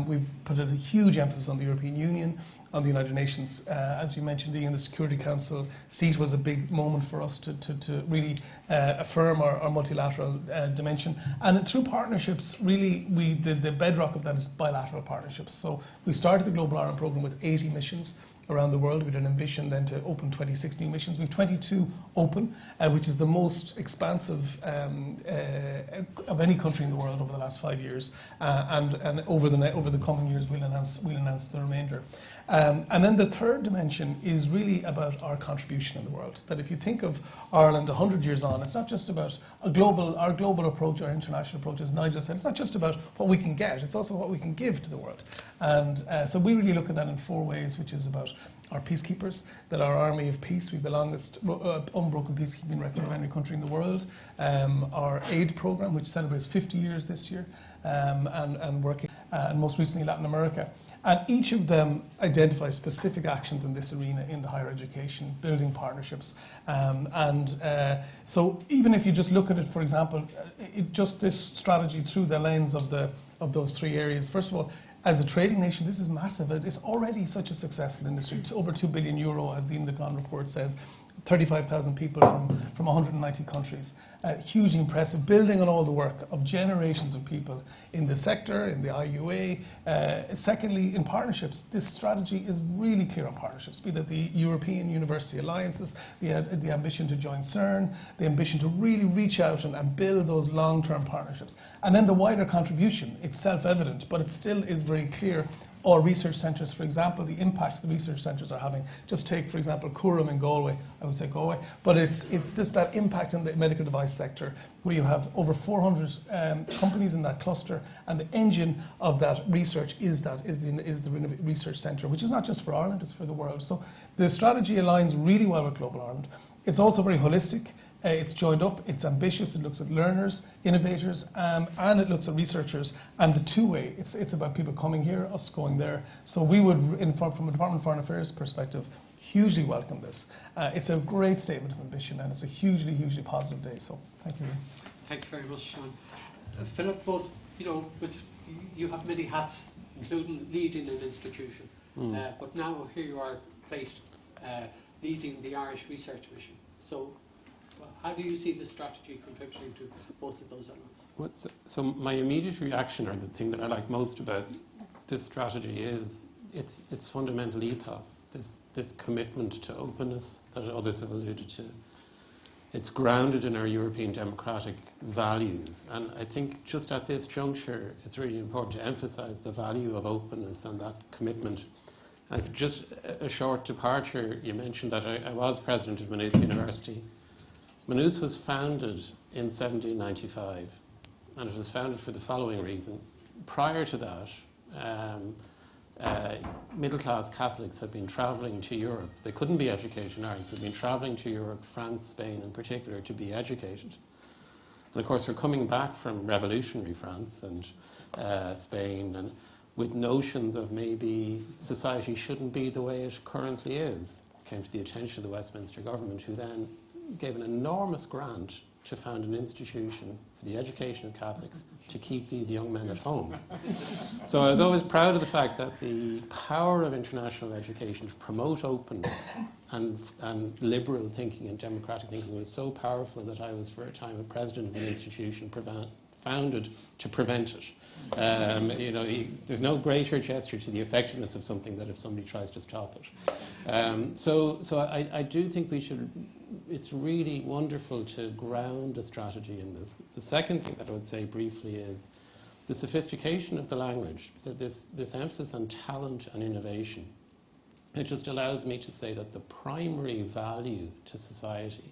We've put a huge emphasis on the European Union, on the United Nations. As you mentioned, Ian, the Security Council seat was a big moment for us to really affirm our multilateral dimension. And through partnerships, really, the bedrock of that is bilateral partnerships. So we started the Global Ireland programme with 80 missions around the world. We had an ambition then to open 26 new missions. We have 22 open, which is the most expansive of any country in the world over the last 5 years. And over the coming years, we'll announce the remainder. And then the third dimension is really about our contribution in the world. That if you think of Ireland 100 years on, it's not just about our global approach, our international approach, as Nigel said, it's not just about what we can get, it's also what we can give to the world. And so we really look at that in four ways, which is about our peacekeepers, that our army of peace, we have the longest unbroken peacekeeping record of any country in the world. Our aid program, which celebrates 50 years this year, and working, and most recently Latin America. And each of them identifies specific actions in this arena in the higher education, building partnerships. So even if you just look at it, for example, just this strategy through the lens of those three areas, first of all, as a trading nation, this is massive. It's already such a successful industry. It's over €2 billion, as the Indicon report says, 35,000 people from 190 countries. Hugely impressive, building on all the work of generations of people in the sector, in the IUA. Secondly, in partnerships, this strategy is really clear on partnerships, be that the European University Alliances, the ambition to join CERN, the ambition to really reach out and build those long-term partnerships. And then the wider contribution, it's self-evident, but it still is very clear. Or research centres, for example, the impact the research centres are having. Just take, for example, Curam in Galway. I would say Galway, but it's just that impact in the medical device sector, where you have over 400 companies in that cluster, and the engine of that research is the research centre, which is not just for Ireland; it's for the world. So the strategy aligns really well with Global Ireland. It's also very holistic. It's joined up, it's ambitious, it looks at learners, innovators, and it looks at researchers. And the two-way, it's about people coming here, us going there. So we would, from a Department of Foreign Affairs perspective, hugely welcome this. It's a great statement of ambition, and it's a hugely, hugely positive day. So thank you. Thank you very much, Sean. Philip, both, you have many hats, including leading an institution. But now here you are placed leading the Irish Research Mission. So how do you see the strategy contributing to both of those elements? So my immediate reaction, or the thing that I like most about this strategy, is its fundamental ethos, this commitment to openness that others have alluded to. It's grounded in our European democratic values. And I think just at this juncture, it's really important to emphasize the value of openness and that commitment. And just a short departure, you mentioned that I was president of Maynooth University. Maynooth was founded in 1795, and it was founded for the following reason. Prior to that, middle-class Catholics had been travelling to Europe. They couldn't be educated in Ireland, so they'd been travelling to Europe, France, Spain in particular, to be educated. And of course, we're coming back from revolutionary France and Spain, and with notions of maybe society shouldn't be the way it currently is. It came to the attention of the Westminster government, who then gave an enormous grant to found an institution for the education of Catholics to keep these young men at home. So I was always proud of the fact that the power of international education to promote openness and liberal thinking and democratic thinking was so powerful that I was for a time a president of an institution founded to prevent it. There's no greater gesture to the effectiveness of something than if somebody tries to stop it. So I do think we should. It's really wonderful to ground a strategy in this. The second thing that I would say briefly is the sophistication of the language, this emphasis on talent and innovation. It just allows me to say that the primary value to society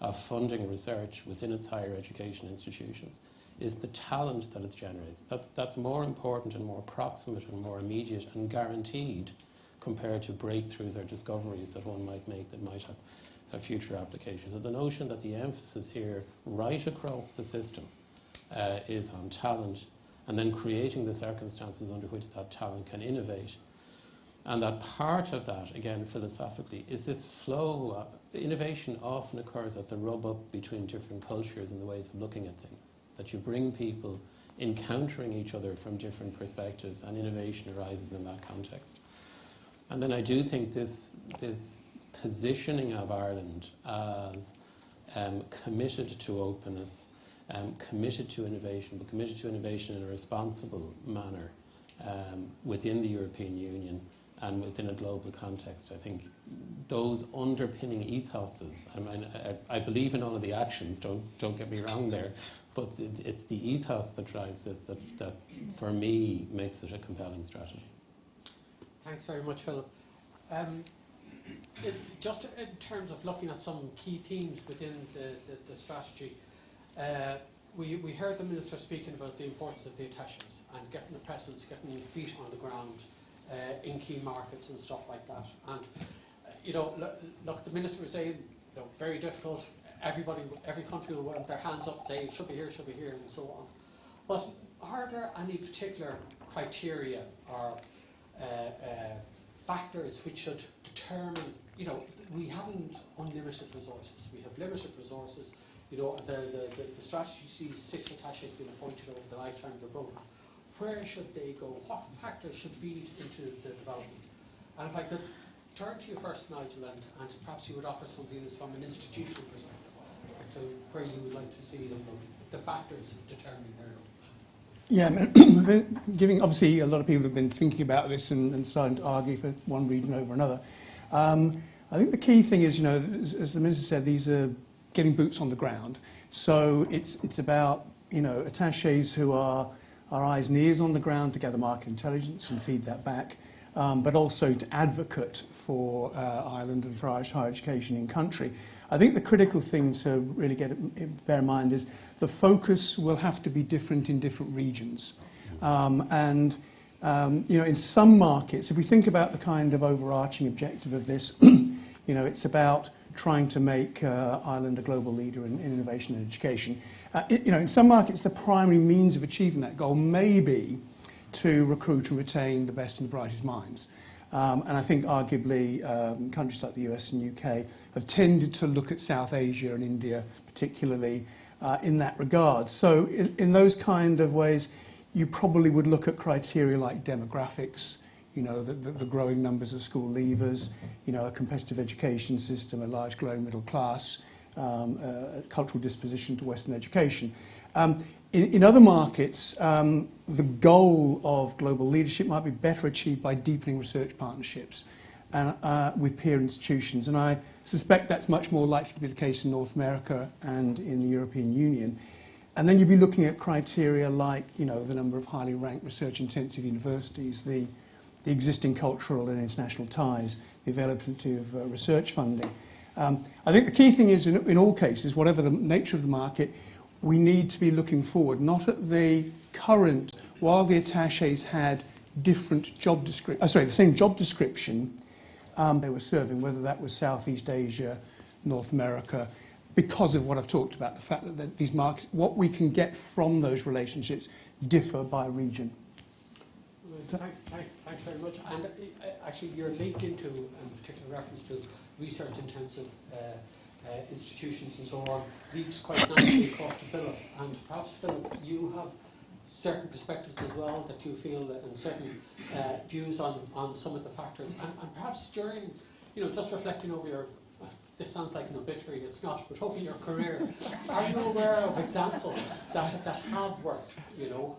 of funding research within its higher education institutions is the talent that it generates. That's more important and more proximate and more immediate and guaranteed compared to breakthroughs or discoveries that one might make that might have future applications. So the notion that the emphasis here right across the system is on talent, and then creating the circumstances under which that talent can innovate. And that part of that, again, philosophically, is this flow. Innovation often occurs at the rub-up between different cultures and the ways of looking at things. That you bring people encountering each other from different perspectives, and innovation arises in that context. And then I do think this positioning of Ireland as committed to openness, committed to innovation, but committed to innovation in a responsible manner within the European Union and within a global context. I think those underpinning ethoses, I believe in all of the actions, don't get me wrong there, but it's the ethos that drives this that for me makes it a compelling strategy. Thanks very much, Philip. Just in terms of looking at some key themes within the strategy, we heard the Minister speaking about the importance of the attaches and getting the presence, getting feet on the ground in key markets and stuff like that. And, look, the Minister was saying, very difficult. Every country will put their hands up saying, should be here, and so on. But are there any particular criteria or factors which should determine, we haven't unlimited resources. We have limited resources. The strategy sees 6 attaches being appointed over the lifetime of the programme. Where should they go? What factors should feed into the development? And if I could turn to you first, Nigel, and perhaps you would offer some views from an institutional perspective as to where you would like to see them look, the factors determining their location. Yeah, obviously a lot of people have been thinking about this and starting to argue for one region over another. I think the key thing is, as the Minister said, these are getting boots on the ground. So it's about, attachés who are our eyes and ears on the ground to gather market intelligence and feed that back, but also to advocate for Ireland and for Irish higher education in country. I think the critical thing to really bear in mind is the focus will have to be different in different regions. In some markets, if we think about the kind of overarching objective of this, it's about trying to make Ireland a global leader in innovation and education. In some markets, the primary means of achieving that goal may be to recruit and retain the best and the brightest minds. And I think arguably countries like the US and UK have tended to look at South Asia and India particularly in that regard. So in those kind of ways, you probably would look at criteria like demographics, the growing numbers of school leavers, a competitive education system, a large growing middle class, a cultural disposition to Western education. In other markets, the goal of global leadership might be better achieved by deepening research partnerships with peer institutions. And I suspect that's much more likely to be the case in North America and in the European Union. And then you'd be looking at criteria like, you know, the number of highly ranked research-intensive universities, the existing cultural and international ties, the availability of research funding. I think the key thing is, in all cases, whatever the nature of the market, we need to be looking forward, not at the current, while the attachés had different job description, the same job description they were serving, whether that was Southeast Asia, North America, because of what I've talked about, the fact that these markets, what we can get from those relationships differ by region. Thanks very much. And actually, your link into, and particular reference to research-intensive institutions and so on, leads quite nicely across to Philip. And perhaps, Philip, you have certain perspectives as well that you feel, and certain views on some of the factors. And perhaps during, you know, just reflecting over your, this sounds like an obituary, it's not, but over your career, are you aware of examples that have worked, you know,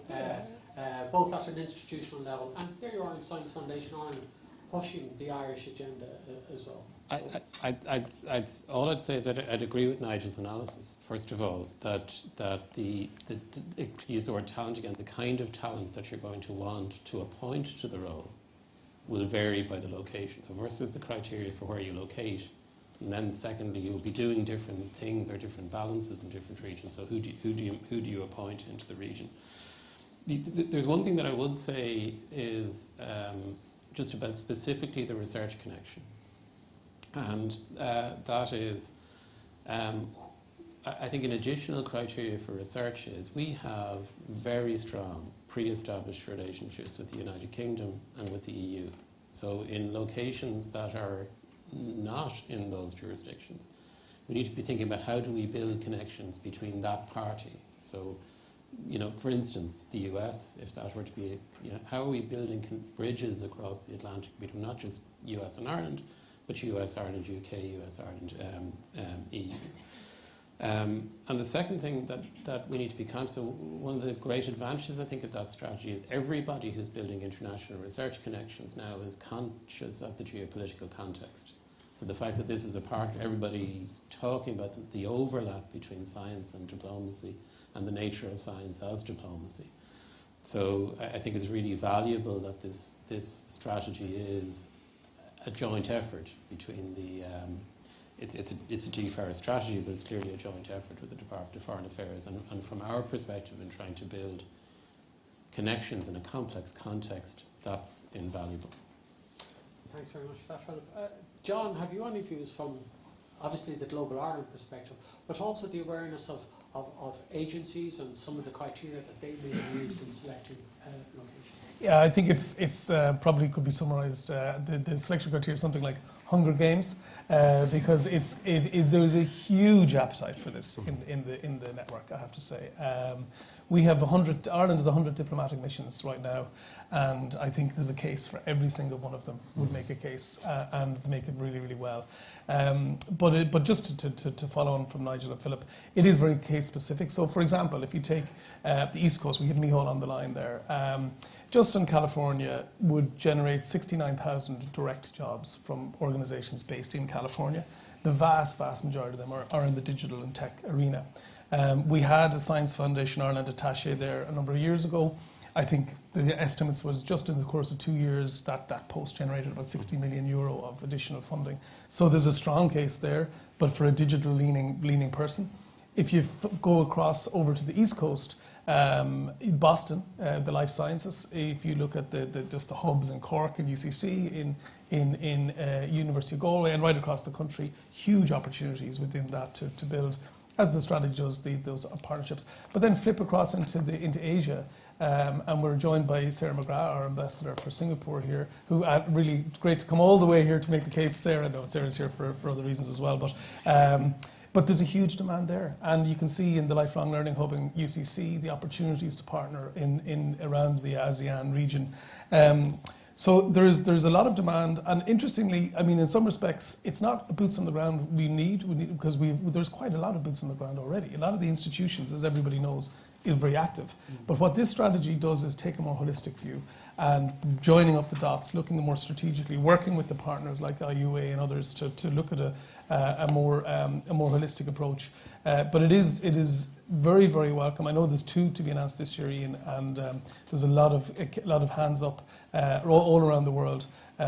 both at an institutional level, and there you are in Science Foundation Ireland, pushing the Irish agenda as well? All I'd say is I'd agree with Nigel's analysis. First of all, that the to use the word talent again, the kind of talent that you're going to want to appoint to the role will vary by the location. So first is the criteria for where you locate, and then secondly, you'll be doing different things or different balances in different regions. So who do you appoint into the region? There's one thing that I would say is just about specifically the research connection. And that is, I think an additional criteria for research is we have very strong pre-established relationships with the United Kingdom and with the EU. So in locations that are not in those jurisdictions, we need to be thinking about how do we build connections between that party. So, you know, for instance, the US, if that were to be, you know, how are we building bridges across the Atlantic between not just US and Ireland, but US, Ireland, UK, US, Ireland, EU. And the second thing that we need to be conscious of, one of the great advantages, I think, of that strategy is everybody who's building international research connections now is conscious of the geopolitical context. So the fact that this is a part, everybody's talking about the overlap between science and diplomacy and the nature of science as diplomacy. So I think it's really valuable that this strategy is a joint effort between the, it's a DFAR strategy, but it's clearly a joint effort with the Department of Foreign Affairs. And from our perspective in trying to build connections in a complex context, that's invaluable. Thanks very much for that, Philip. John, have you any views from obviously the Global Ireland perspective, but also the awareness of agencies and some of the criteria that they may have used in selecting locations? Yeah, I think it's probably could be summarised. The selection criteria is something like Hunger Games, because there's a huge appetite for this in the network, I have to say. We have Ireland has 100 diplomatic missions right now, and I think there's a case for every single one of them would make a case and make it really, really well. But just to follow on from Nigel and Philip, it is very case specific. So, for example, if you take the East Coast, we have Micheál on the line there. Just in California would generate 69,000 direct jobs from organisations based in California. The vast majority of them are in the digital and tech arena. We had a Science Foundation Ireland attaché there a number of years ago. I think the estimates was just in the course of 2 years that post generated about €60 million of additional funding. So there's a strong case there, but for a digital leaning person. If you go across over to the East Coast, Boston, the life sciences, if you look at just the hubs in Cork and UCC, in University of Galway and right across the country, huge opportunities within that to build, as the strategy does, those partnerships. But then flip across into Asia, and we're joined by Sarah McGrath, our ambassador for Singapore here, who really great to come all the way here to make the case. Sarah, no, Sarah's here for other reasons as well, but there's a huge demand there, and you can see in the Lifelong Learning Hub in UCC the opportunities to partner in around the ASEAN region. So there's a lot of demand, and interestingly, I mean, in some respects, it's not boots on the ground we need because there's quite a lot of boots on the ground already. A lot of the institutions, as everybody knows, very active. But what this strategy does is take a more holistic view and joining up the dots, looking more strategically, working with the partners like IUA and others to look at a more holistic approach. But it is very, very welcome. I know there's 2 to be announced this year, Ian, and there's a lot of hands up all around the world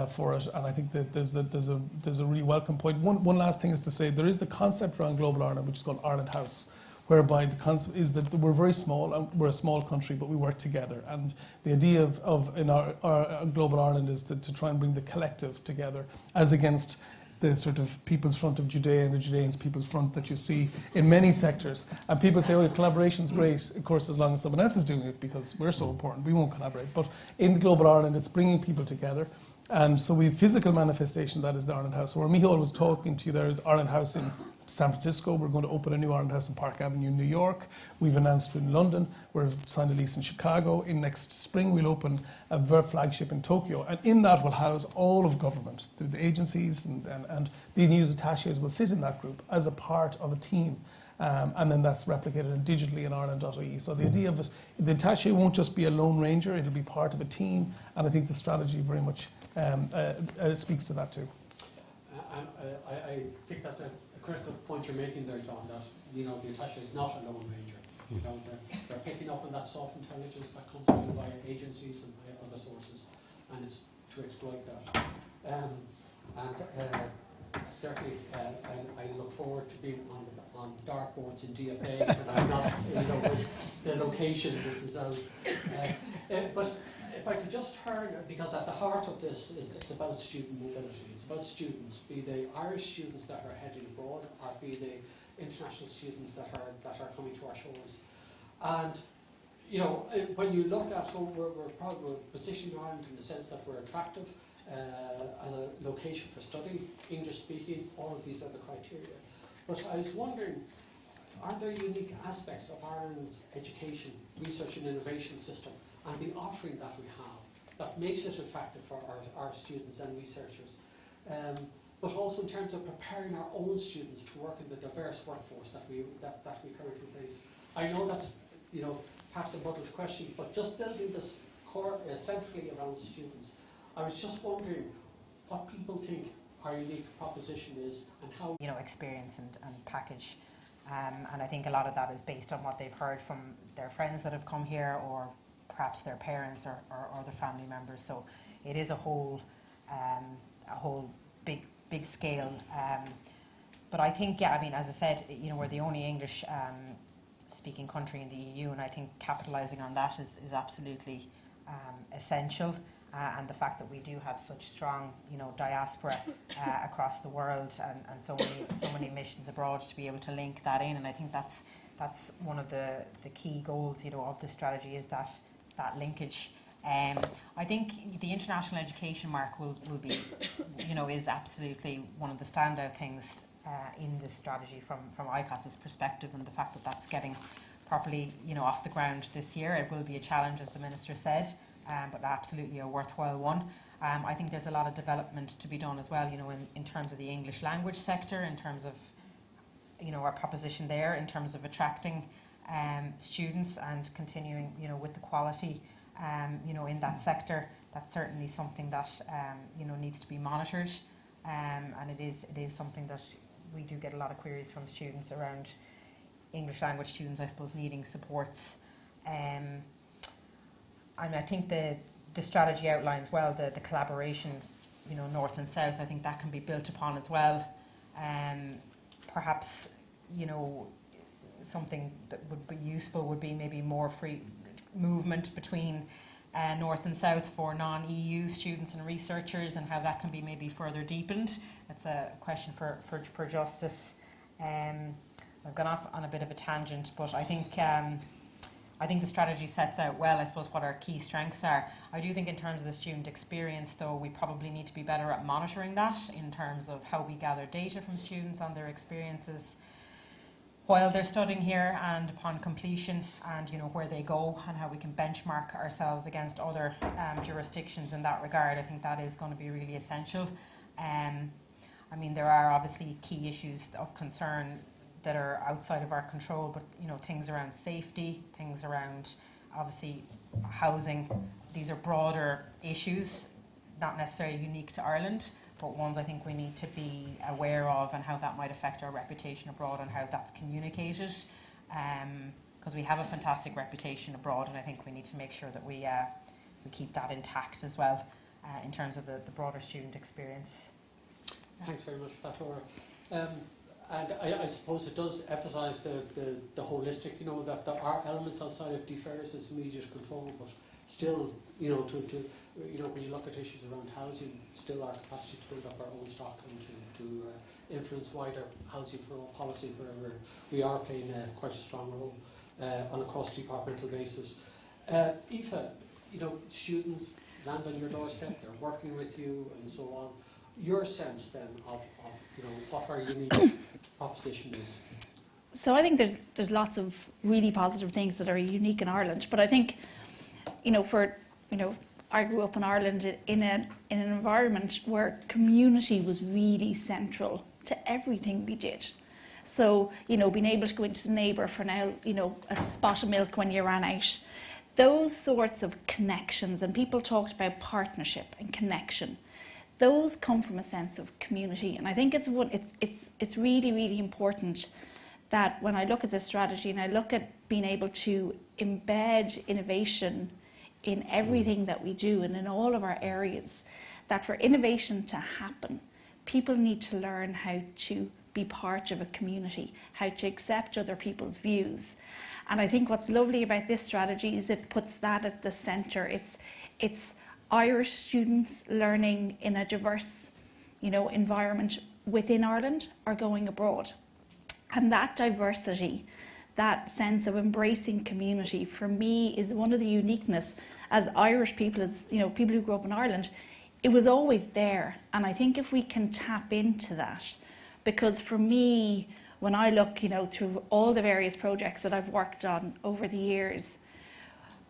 for it. And I think that there's a really welcome point. One last thing is to say there is the concept around Global Ireland, which is called Ireland House, whereby the concept is that we're very small, and we're a small country, but we work together. And the idea of in our Global Ireland is to try and bring the collective together, as against the sort of People's Front of Judea and the Judeans People's Front that you see in many sectors. And people say, oh, collaboration's great, of course, as long as someone else is doing it, because we're so important, we won't collaborate. But in Global Ireland, it's bringing people together. And so we have physical manifestation, that is the Ireland House. So where Micheál was talking to you, there is Ireland House in San Francisco. We're going to open a new Ireland House in Park Avenue, New York. We've announced in London. We've signed a lease in Chicago. In next spring, we'll open a flagship in Tokyo. And in that will house all of government, the agencies, and the news attaches will sit in that group as a part of a team. And then that's replicated digitally in Ireland.ie. So the idea of it, the attaché won't just be a lone ranger, it'll be part of a team. And I think the strategy very much speaks to that too. I think that's a critical point you're making there, John, that the attaché is not a lone ranger. They're picking up on that soft intelligence that comes through via agencies and via other sources, and it's to exploit that. Certainly, I look forward to being on dartboards in DFA, but I'm not, with the location this is out. But if I could just turn, because at the heart of this is it's about student mobility. It's about students, be they Irish students that are heading abroad, or be they international students that are coming to our shores. And when you look at, we're positioning Ireland in the sense that we're attractive as a location for study, English speaking, all of these other criteria. But I was wondering, are there unique aspects of Ireland's education, research and innovation system and the offering that we have that makes it attractive for our students and researchers? But also in terms of preparing our own students to work in the diverse workforce that we currently face. I know that's perhaps a muddled question, but just building this core centrally around students, I was just wondering what people think our unique proposition is and how experience and package, and I think a lot of that is based on what they've heard from their friends that have come here, or perhaps their parents or their family members. So it is a whole big scale. But I think, as I said, we're the only English speaking country in the EU, and I think capitalising on that is absolutely essential. And the fact that we do have such strong, diaspora across the world, and so many missions abroad, to be able to link that in, and I think that's one of the key goals, of the strategy, is that linkage. I think the international education mark will be, is absolutely one of the standout things in this strategy from ICOS's perspective, and the fact that that's getting properly, off the ground this year. It will be a challenge, as the Minister said. But absolutely a worthwhile one. I think there's a lot of development to be done as well, in terms of the English language sector, in terms of, our proposition there, in terms of attracting students and continuing, with the quality, in that sector. That's certainly something that, needs to be monitored. And it is something that we do get a lot of queries from students around English language students, I suppose, needing supports. And I think the strategy outlines well the collaboration, north and south. I think that can be built upon as well. Perhaps, something that would be useful would be maybe more free movement between north and south for non-EU students and researchers, and how that can be maybe further deepened. That's a question for Justice. I've gone off on a bit of a tangent, but I think the strategy sets out well, I suppose, what our key strengths are. I do think in terms of the student experience, though, we probably need to be better at monitoring that, in terms of how we gather data from students on their experiences while they're studying here and upon completion, and where they go, and how we can benchmark ourselves against other jurisdictions in that regard. I think that is going to be really essential. There are obviously key issues of concern that are outside of our control, but you know, things around safety, things around obviously housing. These are broader issues, not necessarily unique to Ireland, but ones I think we need to be aware of and how that might affect our reputation abroad and how that's communicated. Because we have a fantastic reputation abroad, and I think we need to make sure that we keep that intact as well in terms of the broader student experience. Thanks very much for that, Laura. And I suppose it does emphasise the holistic, you know, that there are elements outside of DFERS' immediate control, but still, you know, you know, when you look at issues around housing, still our capacity to build up our own stock and to influence wider housing for all policy, where we are playing quite a strong role on a cross-departmental basis. Aoife, you know, students land on your doorstep, they're working with you and so on. Your sense then of you know, what our unique proposition is? So I think there's lots of really positive things that are unique in Ireland, but I think, you know, I grew up in Ireland in an environment where community was really central to everything we did. So, you know, being able to go into the neighbour for now, you know, a spot of milk when you ran out, those sorts of connections, and people talked about partnership and connection. Those come from a sense of community, and I think it's really, really important that when I look at this strategy and I look at being able to embed innovation in everything that we do and in all of our areas, that for innovation to happen, people need to learn how to be part of a community, how to accept other people's views. And I think what's lovely about this strategy is it puts that at the centre. It's Irish students learning in a diverse, you know, environment within Ireland are going abroad. And that diversity, that sense of embracing community, for me is one of the uniqueness as Irish people, as you know, people who grew up in Ireland. It was always there, and I think if we can tap into that, because for me, when I look, you know, through all the various projects that I've worked on over the years,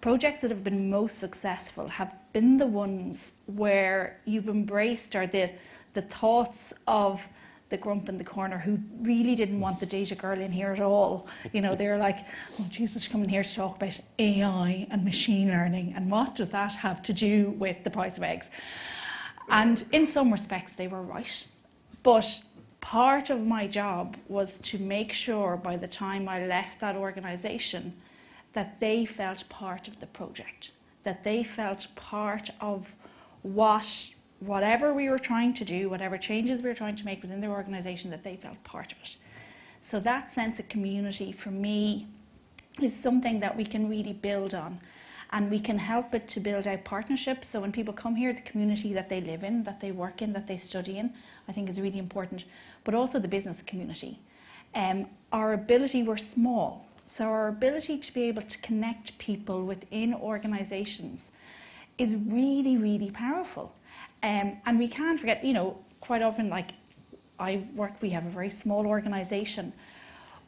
projects that have been most successful have been the ones where you've embraced or the thoughts of the grump in the corner who really didn't want the data girl in here at all. You know, they're like, oh Jesus, she's coming here to talk about AI and machine learning, and what does that have to do with the price of eggs? And in some respects they were right. But part of my job was to make sure by the time I left that organisation that they felt part of the project, that they felt part of whatever we were trying to do, whatever changes we were trying to make within their organisation, that they felt part of it. So that sense of community for me is something that we can really build on, and we can help it to build out partnerships. So when people come here, the community that they live in, that they work in, that they study in, I think is really important, but also the business community. Our ability, we're small, so our ability to be able to connect people within organisations is really, really powerful. And we can't forget, you know, quite often, like we have a very small organisation,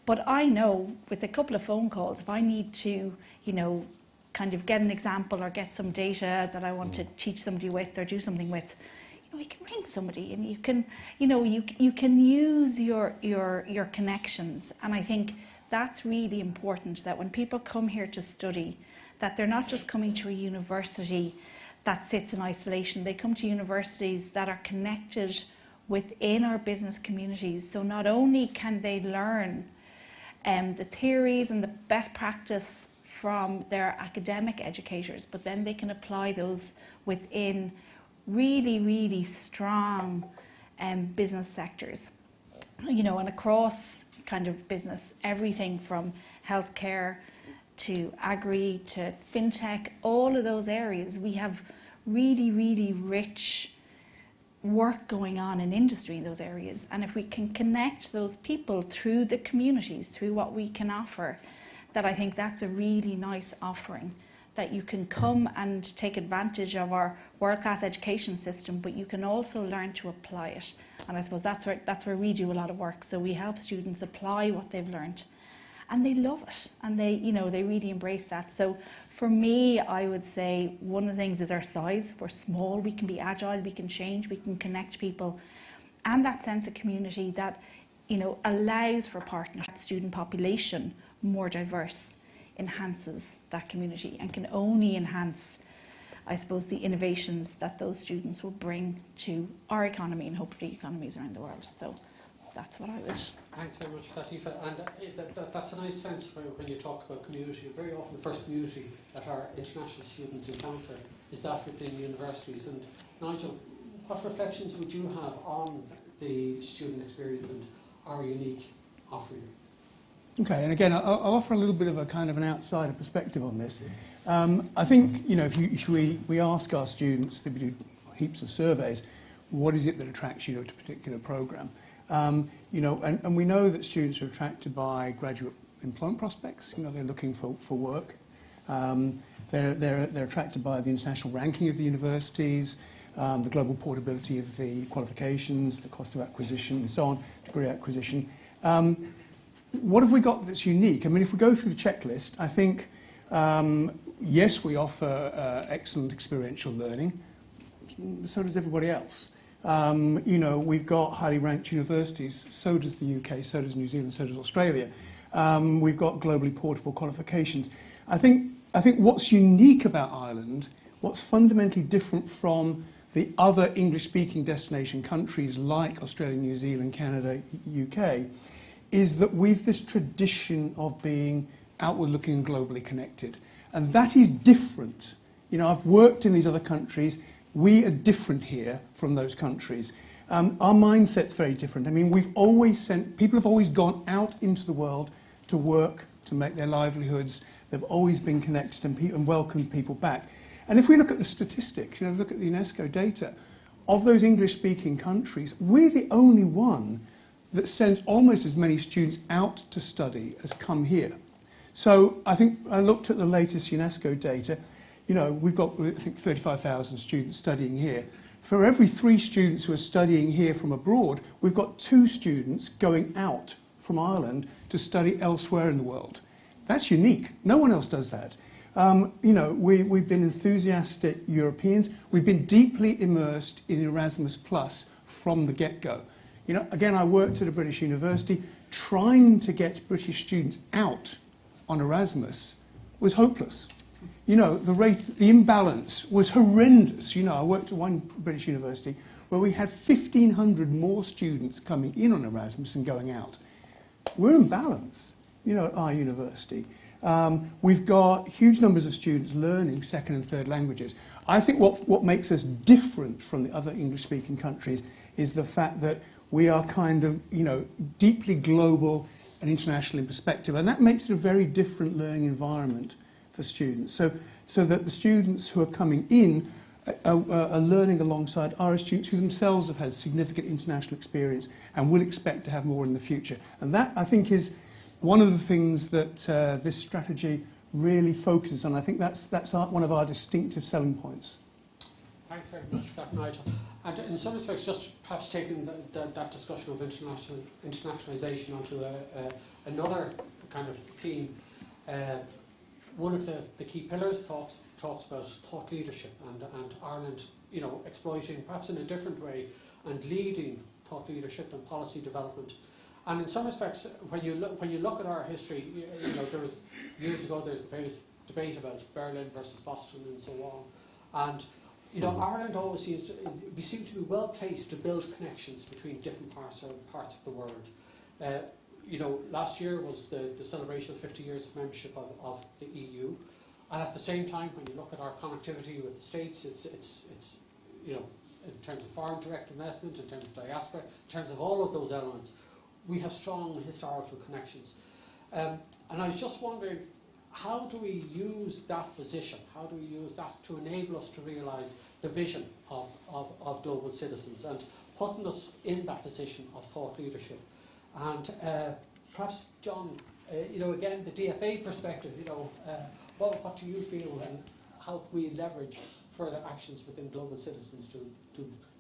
but I know with a couple of phone calls, if I need to, you know, kind of get an example or get some data that I want to teach somebody with or do something with, you know, you can ring somebody and you can, you know, you can use your connections. And I think that's really important, that when people come here to study, that they're not just coming to a university that sits in isolation. They come to universities that are connected within our business communities. So not only can they learn the theories and the best practice from their academic educators, but then they can apply those within really, really strong business sectors, you know, and across kind of business, everything from healthcare to agri to fintech, all of those areas. We have really, really rich work going on in industry in those areas. And if we can connect those people through the communities, through what we can offer, that I think that's a really nice offering, that you can come and take advantage of our world-class education system, but you can also learn to apply it. And I suppose that's where we do a lot of work. So we help students apply what they've learned, and they love it, and they really embrace that. So for me, I would say one of the things is our size. We're small, we can be agile, we can change, we can connect people, and that sense of community that allows for partnership. Student population more diverse enhances that community and can only enhance, I suppose, the innovations that those students will bring to our economy and hopefully economies around the world. So that's what I would. Thanks very much for that, Aoife. And that's a nice sense when you talk about community. Very often the first community that our international students encounter is that within universities. And Nigel, what reflections would you have on the student experience and our unique offering? Okay, and again, I'll offer a little bit of a kind of an outsider perspective on this. I think, if we ask our students, we do heaps of surveys, what is it that attracts you to a particular programme? And we know that students are attracted by graduate employment prospects. They're looking for work. They're attracted by the international ranking of the universities, the global portability of the qualifications, the cost of acquisition, and so on, degree acquisition. What have we got that's unique? I mean, if we go through the checklist, I think, yes, we offer excellent experiential learning. So does everybody else. We've got highly ranked universities. So does the UK, so does New Zealand, so does Australia. We've got globally portable qualifications. I think what's unique about Ireland, what's fundamentally different from the other English-speaking destination countries like Australia, New Zealand, Canada, UK, is that we've this tradition of being outward-looking and globally connected. And that is different. I've worked in these other countries. We are different here from those countries. Our mindset's very different. I mean, people have always gone out into the world to work, to make their livelihoods. They've always been connected and welcomed people back. And if we look at the statistics, look at the UNESCO data, of those English-speaking countries, we're the only one that sends almost as many students out to study as come here. So I think I looked at the latest UNESCO data. We've got, I think, 35,000 students studying here. For every 3 students who are studying here from abroad, we've got 2 students going out from Ireland to study elsewhere in the world. That's unique. No one else does that. We've been enthusiastic Europeans. We've been deeply immersed in Erasmus Plus from the get-go. Again, I worked at a British university. Trying to get British students out on Erasmus was hopeless. The imbalance was horrendous. I worked at one British university where we had 1,500 more students coming in on Erasmus than going out. We're in balance, at our university. We've got huge numbers of students learning second and third languages. I think what makes us different from the other English-speaking countries is the fact that we are kind of, deeply global and international in perspective, and that makes it a very different learning environment for students. So that the students who are coming in are learning alongside Irish students who themselves have had significant international experience and will expect to have more in the future. And that, I think, is one of the things that this strategy really focuses on. I think that's one of our distinctive selling points. Thanks very much for that, Nigel. And in some respects, just perhaps taking that discussion of internationalisation onto another kind of theme, one of the key pillars talks about thought leadership and Ireland, exploiting perhaps in a different way and leading thought leadership and policy development. And in some respects, when you look at our history, there was years ago there's various debate about Berlin versus Boston and so on, and Ireland always seems to be well placed to build connections between different parts of the world. Last year was the celebration of 50 years of membership of the EU, and at the same time, when you look at our connectivity with the States, it's in terms of foreign direct investment, in terms of diaspora, in terms of all of those elements, we have strong historical connections. And I was just wondering, how do we use that position? How do we use that to enable us to realise the vision of global citizens and putting us in that position of thought leadership? And perhaps, John, again, the DFA perspective, what do you feel and how can we leverage further actions within global citizens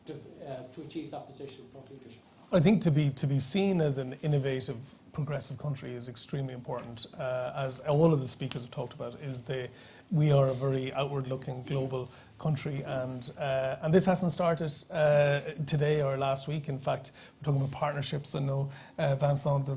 to achieve that position of thought leadership? I think to be seen as an innovative, progressive country is extremely important. As all of the speakers have talked about, we are a very outward-looking global country, and this hasn't started today or last week. In fact, we're talking about partnerships. I know Vincent, the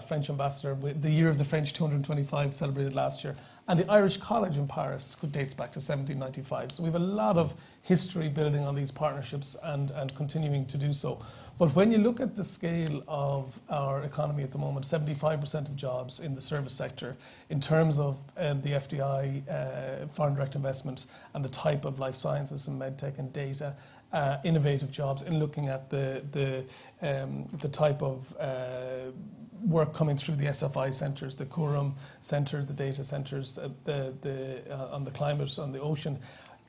French ambassador, the year of the French 225 celebrated last year, and the Irish College in Paris dates back to 1795. So we have a lot of history building on these partnerships and continuing to do so. But when you look at the scale of our economy at the moment, 75% of jobs in the service sector, in terms of the FDI, foreign direct investment, and the type of life sciences and medtech and data, innovative jobs, in looking at the type of work coming through the SFI centres, the Coram Centre, the data centres, on the climate, on the ocean.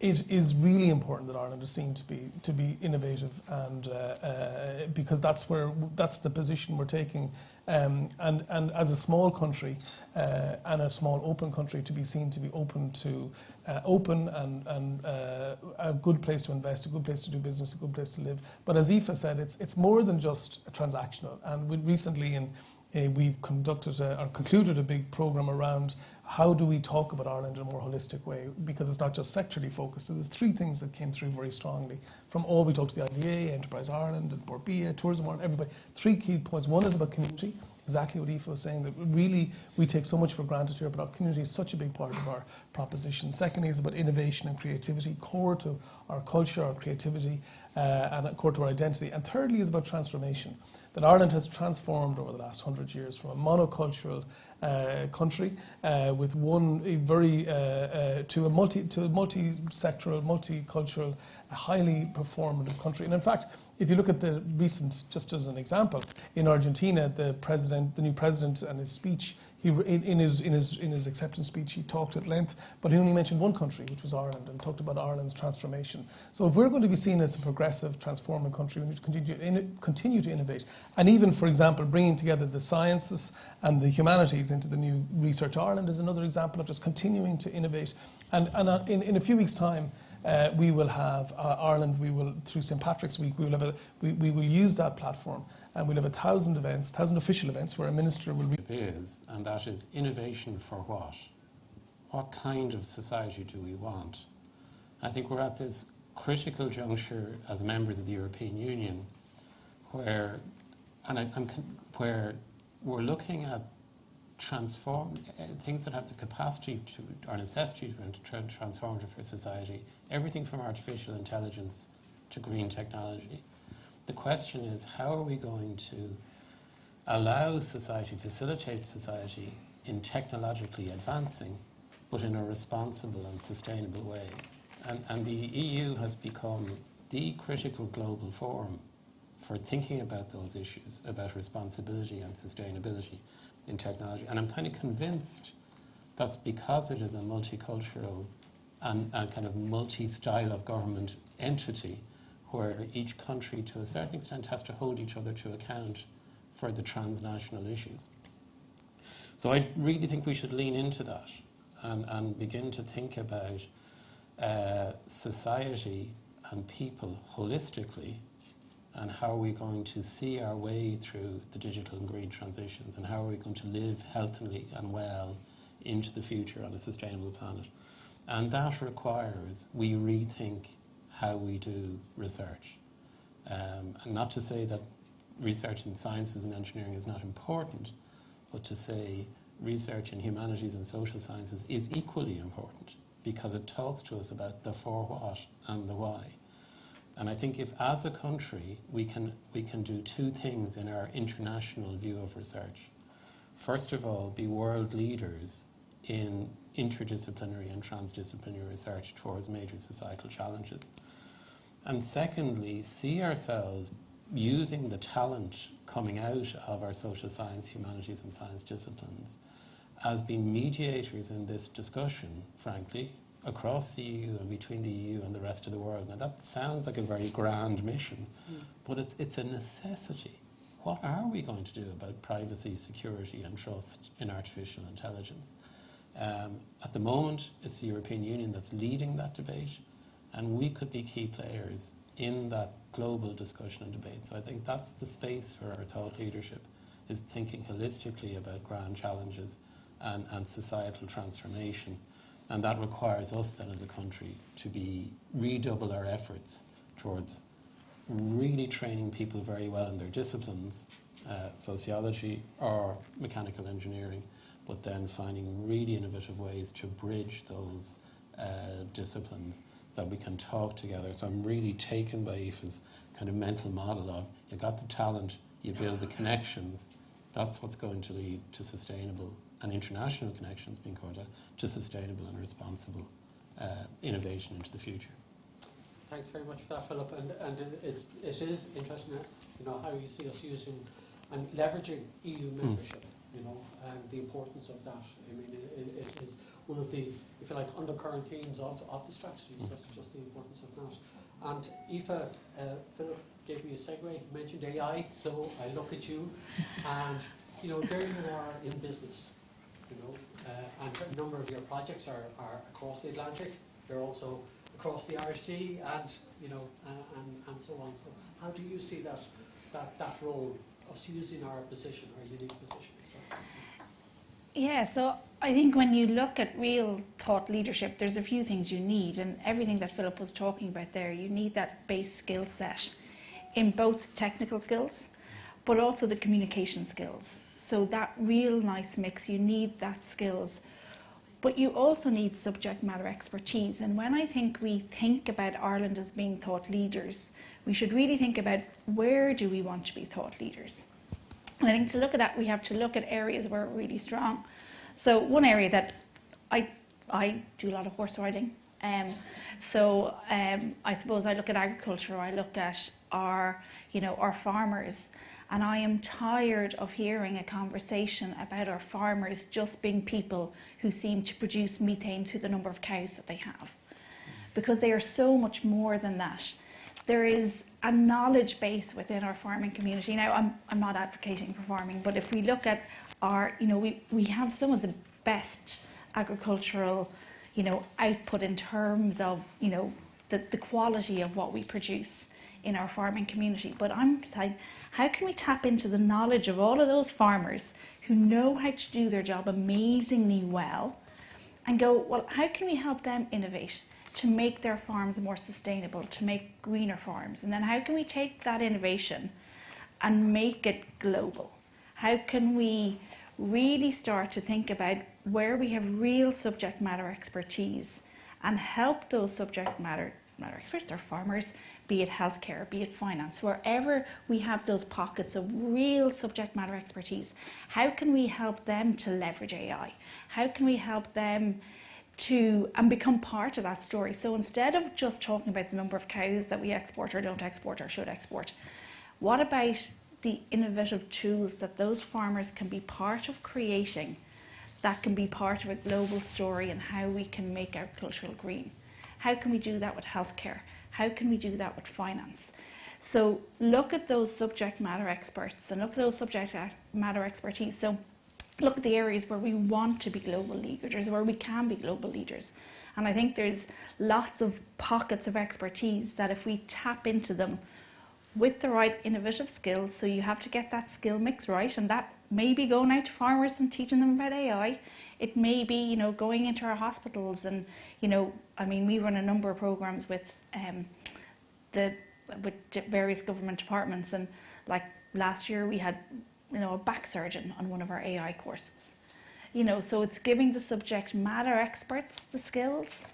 It is really important that Ireland is seen to be innovative, and because that's the position we're taking, and as a small country and a small open country, to be seen to be open and a good place to invest, a good place to do business, a good place to live. But as Aoife said, it's more than just transactional. And we've concluded a big programme around how do we talk about Ireland in a more holistic way, because it's not just sectorally focused. So there's three things that came through very strongly from all we talked to the IDA, Enterprise Ireland, and Borbia, Tourism Ireland, everybody. Three key points. One is about community, exactly what Aoife was saying, that really we take so much for granted here, but our community is such a big part of our proposition. Secondly is about innovation and creativity, core to our culture, our creativity, and core to our identity. And thirdly is about transformation, that Ireland has transformed over the last 100 years from a monocultural country with to a multi-sectoral, multicultural, highly performative country. And in fact, if you look at the recent, just as an example, in Argentina, the new president, and his speech, in his acceptance speech, he talked at length, but he only mentioned one country, which was Ireland, and talked about Ireland's transformation. So if we're going to be seen as a progressive, transforming country, we need to continue to innovate. And even, for example, bringing together the sciences and the humanities into the new Research Ireland is another example of just continuing to innovate. And in a few weeks' time, we will have Ireland. We will, through St. Patrick's Week, we will use that platform, and we'll have 1,000 events, 1,000 official events, where a minister will be. And that is innovation for what? What kind of society do we want? I think we're at this critical juncture as members of the European Union, where we're looking at things that have the capacity to, or necessity to transform for society, everything from artificial intelligence to green technology. The question is, how are we going to allow society, facilitate society in technologically advancing, but in a responsible and sustainable way? And the EU has become the critical global forum for thinking about those issues, about responsibility and sustainability in technology. And I'm kind of convinced that's because it is a multicultural and kind of multi-style of government entity, where each country, to a certain extent, has to hold each other to account for the transnational issues. So I really think we should lean into that and begin to think about society and people holistically, and how are we going to see our way through the digital and green transitions, and how are we going to live healthily and well into the future on a sustainable planet. And that requires we rethink how we do research. And not to say that research in sciences and engineering is not important, but to say research in humanities and social sciences is equally important, because it talks to us about the for what and the why. And I think if, as a country, we can do two things in our international view of research. First of all, be world leaders in interdisciplinary and transdisciplinary research towards major societal challenges. And secondly, see ourselves using the talent coming out of our social science, humanities and science disciplines as being mediators in this discussion, frankly, across the EU and between the EU and the rest of the world. Now that sounds like a very grand mission, but it's a necessity. What are we going to do about privacy, security and trust in artificial intelligence? At the moment, it's the European Union that's leading that debate, and we could be key players in that global discussion and debate. So I think that's the space for our thought leadership, is thinking holistically about grand challenges and societal transformation. And that requires us then as a country to redouble our efforts towards really training people very well in their disciplines, sociology or mechanical engineering, but then finding really innovative ways to bridge those disciplines that we can talk together. So I'm really taken by Aoife's kind of mental model of, you got the talent, you build the connections, that's what's going to lead to sustainable and international connections, being called out, to sustainable and responsible innovation into the future. Thanks very much for that, Philip. And it is interesting, how you see us using and leveraging EU membership, and the importance of that. I mean, it is one of the, if you like, undercurrent themes of the strategies. That's just the importance of that. And Aoife, Philip gave me a segue. He mentioned AI, so I look at you, and there you are in business. And a number of your projects are across the Atlantic. They're also across the Irish Sea, and and so on. So how do you see that role, us using our position, our unique position? Yeah, so I think when you look at real thought leadership, there's a few things you need, and everything that Philip was talking about there, you need that base skill set in both technical skills, but also the communication skills. So that real nice mix, you need that skills. But you also need subject matter expertise. And when I think we think about Ireland as being thought leaders, we should really think about, where do we want to be thought leaders? And I think to look at that, we have to look at areas where we're really strong. So one area that I do a lot of horse riding. I suppose I look at agriculture, I look at our farmers. And I am tired of hearing a conversation about our farmers just being people who seem to produce methane through the number of cows that they have. Because they are so much more than that. There is a knowledge base within our farming community. Now, I'm not advocating for farming, but if we look at our, we have some of the best agricultural, output in terms of, the quality of what we produce in our farming community. But I'm saying, how can we tap into the knowledge of all of those farmers who know how to do their job amazingly well, and go, well, how can we help them innovate to make their farms more sustainable, to make greener farms? And then how can we take that innovation and make it global? How can we really start to think about where we have real subject matter expertise and help those subject matter experts, or farmers, be it healthcare, be it finance, wherever we have those pockets of real subject matter expertise, how can we help them to leverage AI? How can we help them to become part of that story? So instead of just talking about the number of cows that we export or don't export or should export, what about the innovative tools that those farmers can be part of creating, that can be part of a global story, and how we can make agricultural green? How can we do that with healthcare? How can we do that with finance? So look at those subject matter experts and look at those subject matter expertise. So look at the areas where we want to be global leaders, where we can be global leaders. And I think there's lots of pockets of expertise that if we tap into them with the right innovative skills, so you have to get that skill mix right, and that may be going out to farmers and teaching them about AI. It may be, going into our hospitals and, we run a number of programs with various government departments, and like last year we had, a back surgeon on one of our AI courses. So it's giving the subject matter experts the skills,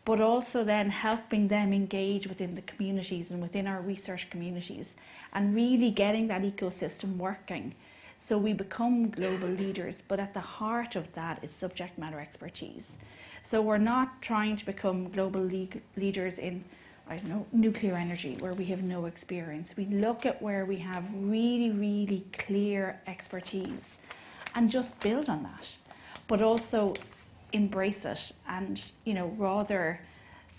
but also then helping them engage within the communities and within our research communities, and really getting that ecosystem working. So we become global leaders, but at the heart of that is subject matter expertise. So we're not trying to become global leaders in, nuclear energy, where we have no experience. We look at where we have really, really clear expertise and just build on that, but also embrace it, and, rather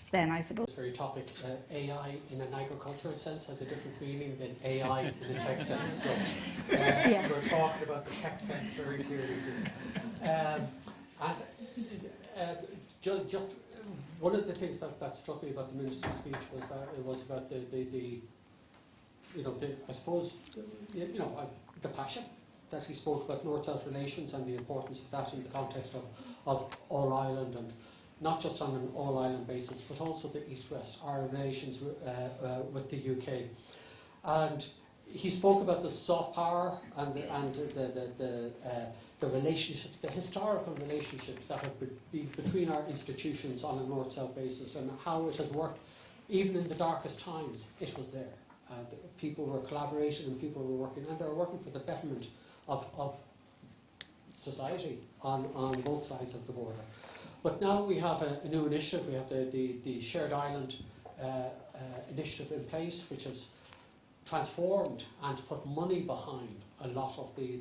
than, I suppose... This very topic, AI in an agricultural sense has a different meaning than AI in a tech sense. So we're talking about the tech sense very clearly. Just one of the things that struck me about the minister's speech was that it was about the I suppose, the passion that he spoke about North-South relations and the importance of that in the context of All-Ireland, and not just on an All-Ireland basis, but also the East-West, our relations with the UK. And he spoke about the soft power and the relationships, the historical relationships that have been between our institutions on a North-South basis, and how it has worked. Even in the darkest times, it was there. And people were collaborating and people were working, and they were working for the betterment of society on both sides of the border. But now we have a new initiative. We have the Shared Island initiative in place, which has transformed and put money behind a lot of the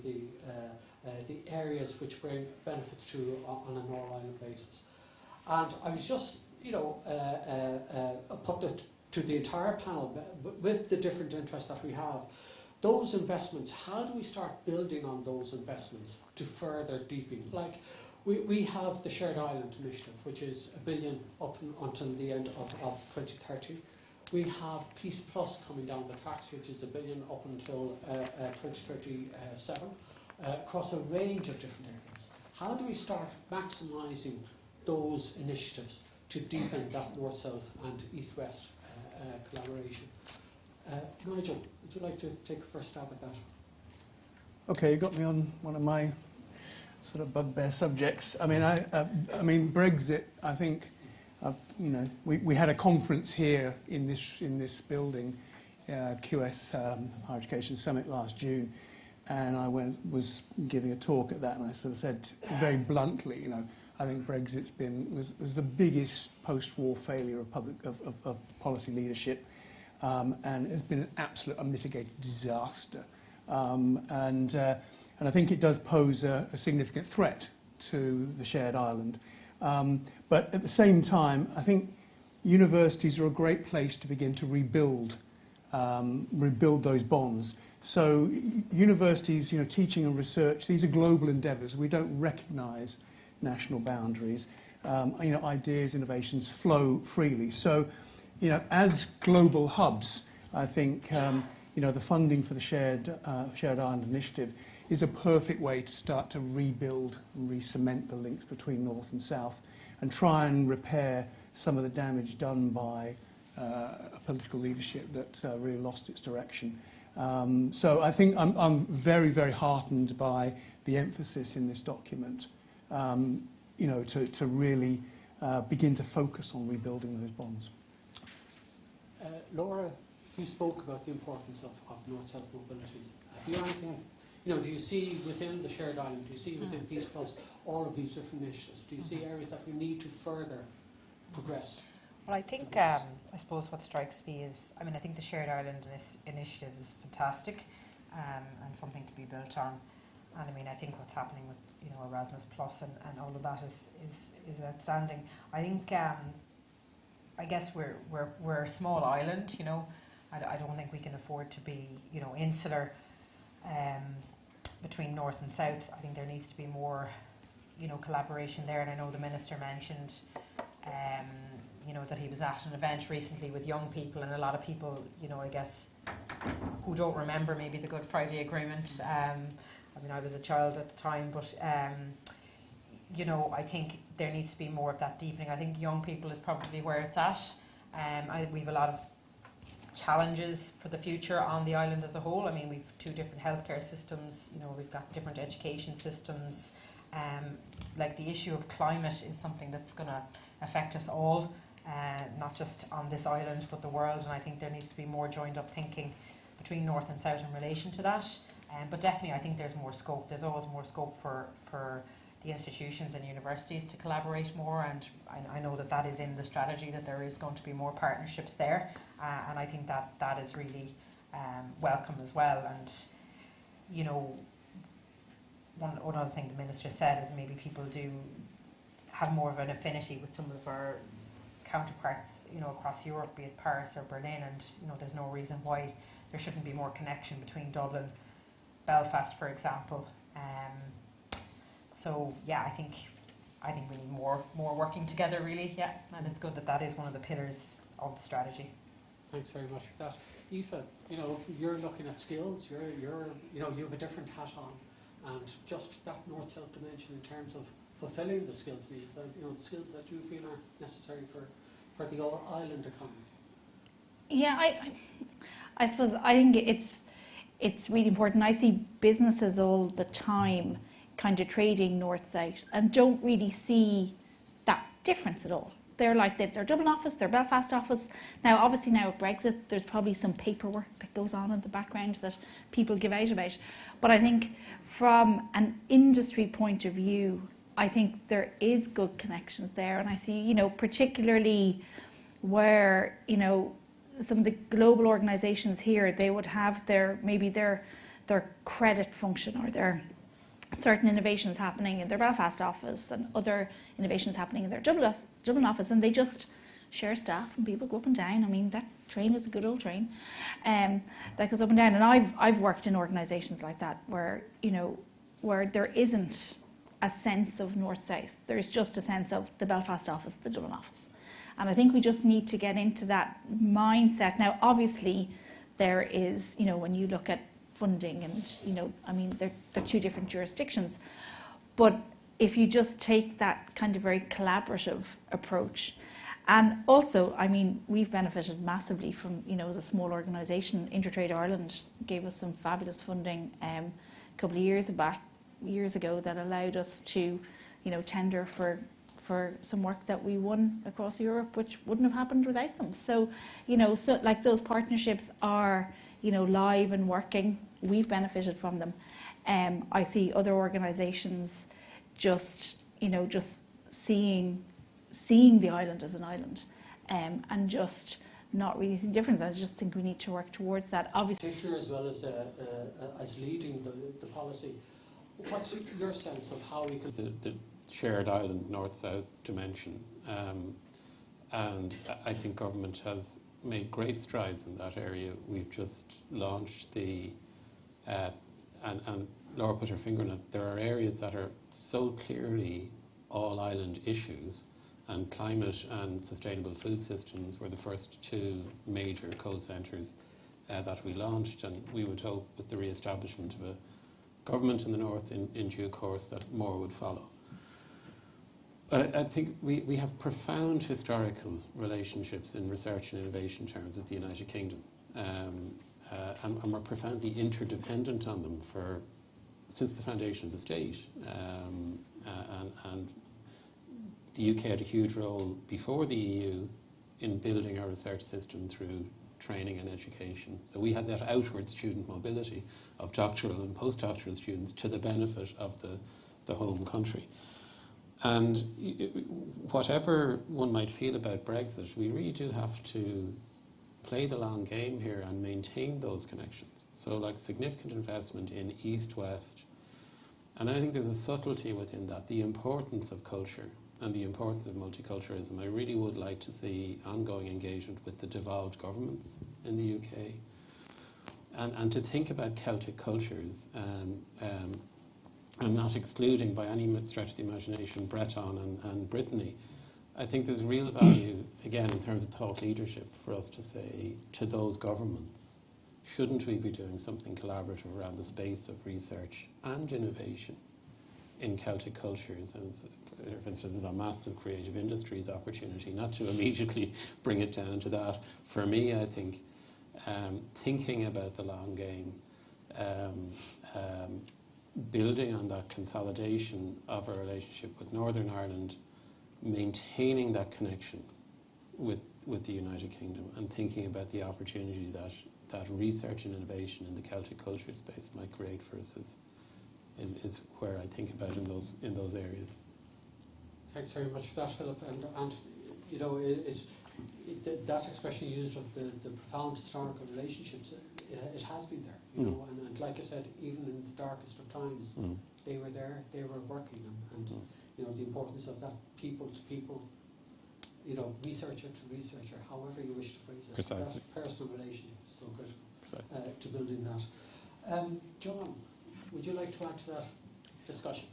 areas which bring benefits to on an all-island basis. And I was just, put it to the entire panel, with the different interests that we have, those investments, how do we start building on those investments to further deepen? Like, we have the Shared Island Initiative, which is $1 billion up until the end of 2030. We have Peace Plus coming down the tracks, which is $1 billion up until 2037, across a range of different areas. How do we start maximising those initiatives to deepen that North-South and East-West collaboration? Nigel, would you like to take a first stab at that? Okay, you got me on one of my sort of bugbear subjects. I mean, Brexit. I think, we had a conference here in this building, QS Higher Education Summit last June, and I was giving a talk at that, and I sort of said very bluntly, I think Brexit's was the biggest post-war failure of policy leadership, and has been an absolute unmitigated disaster. And I think it does pose a significant threat to the shared island. But at the same time, I think universities are a great place to begin to rebuild those bonds. So universities, teaching and research, these are global endeavours. We don't recognise national boundaries. Ideas, innovations flow freely. So, as global hubs, I think, the funding for the Shared Island Initiative is a perfect way to start to rebuild and re-cement the links between North and South and try and repair some of the damage done by a political leadership that really lost its direction. So I think I'm very, very heartened by the emphasis in this document, to really begin to focus on rebuilding those bonds. Laura, you spoke about the importance of North-South mobility. Do you anything, do you see within the Shared Island, do you see within Peace Plus all of these different initiatives? Do you see areas that we need to further progress? Well, I think, I suppose what strikes me is, I think the Shared Ireland initiative is fantastic and something to be built on. And I think what's happening with Erasmus Plus and all of that is outstanding. I think I guess we're a small island. I don't think we can afford to be insular between North and South. I think there needs to be more collaboration there. And I know the Minister mentioned that he was at an event recently with young people, and a lot of people I guess who don't remember maybe the Good Friday Agreement. I was a child at the time, but I think there needs to be more of that deepening. I think young people is probably where it's at. We have a lot of challenges for the future on the island as a whole. We've two different healthcare systems. We've got different education systems. Like the issue of climate is something that's going to affect us all, not just on this island but the world. And I think there needs to be more joined up thinking between North and South in relation to that. But definitely I think there's more scope. There's always more scope for the institutions and universities to collaborate more, and I know that is in the strategy, that there is going to be more partnerships there, and I think that is really welcome as well. And one other thing the Minister said is maybe people do have more of an affinity with some of our counterparts across Europe, be it Paris or Berlin, and there's no reason why there shouldn't be more connection between Dublin, Belfast, for example. So yeah, I think I think we need more working together, really, yeah. And it's good that that is one of the pillars of the strategy. Thanks very much for that. Aoife, you're looking at skills, you have a different hat on, and just that north-south dimension in terms of fulfilling the skills needs, the skills that you feel are necessary for the island economy. Yeah, I suppose I think it's really important. I see businesses all the time kind of trading north-south and don't really see that difference at all. They're like, they've their Dublin office, their Belfast office. Now, obviously now with Brexit, there's probably some paperwork that goes on in the background that people give out about. But I think from an industry point of view, I think there is good connections there. And I see, particularly where, some of the global organisations here, they would have their credit function or their certain innovations happening in their Belfast office and other innovations happening in their Dublin office, and they just share staff and people go up and down. I mean, that train is a good old train that goes up and down. And I've worked in organisations like that where, where there isn't a sense of north-south. There's just a sense of the Belfast office, the Dublin office. And I think we just need to get into that mindset. Now, obviously, there is, when you look at funding and, they're two different jurisdictions. But if you just take that kind of very collaborative approach, and also, we've benefited massively from, as a small organisation, Intertrade Ireland gave us some fabulous funding a couple of years ago that allowed us to, tender for some work that we won across Europe, which wouldn't have happened without them. So, like those partnerships are, live and working. We've benefited from them. I see other organisations just seeing the island as an island, and just not really seeing difference. I just think we need to work towards that. Obviously, as well as leading the policy. What's your sense of how we can the shared island north-south dimension, and I think government has made great strides in that area. We've just launched and Laura put her finger on it, there are areas that are so clearly all island issues, and climate and sustainable food systems were the first two major co-centres that we launched, and we would hope with the re-establishment of a government in the north in due course that more would follow. But I think we have profound historical relationships in research and innovation terms with the United Kingdom, and we're profoundly interdependent on them since the foundation of the state. And the UK had a huge role before the EU in building our research system through training and education. So we had that outward student mobility of doctoral and postdoctoral students to the benefit of the home country. And whatever one might feel about Brexit, we really do have to play the long game here and maintain those connections. So like significant investment in East-West. And I think there's a subtlety within that, the importance of culture and the importance of multiculturalism. I really would like to see ongoing engagement with the devolved governments in the UK and to think about Celtic cultures and not excluding by any stretch of the imagination Breton and Brittany. I think there's real value, again, in terms of thought leadership for us to say to those governments, shouldn't we be doing something collaborative around the space of research and innovation in Celtic cultures? And for instance, there's a massive creative industries opportunity, not to immediately bring it down to that. For me, I think thinking about the long game, building on that consolidation of our relationship with Northern Ireland, maintaining that connection with the United Kingdom, and thinking about the opportunity that research and innovation in the Celtic culture space might create for us is where I think about in those areas. Thanks very much for that, Philip. And that expression used of the profound historical relationships, it has been there. And like I said, even in the darkest of times, they were there, they were working, and the importance of that people to people, researcher to researcher, however you wish to phrase it. Precisely. That personal relationship is so critical. Precisely. To building that. John, would you like to add to that discussion?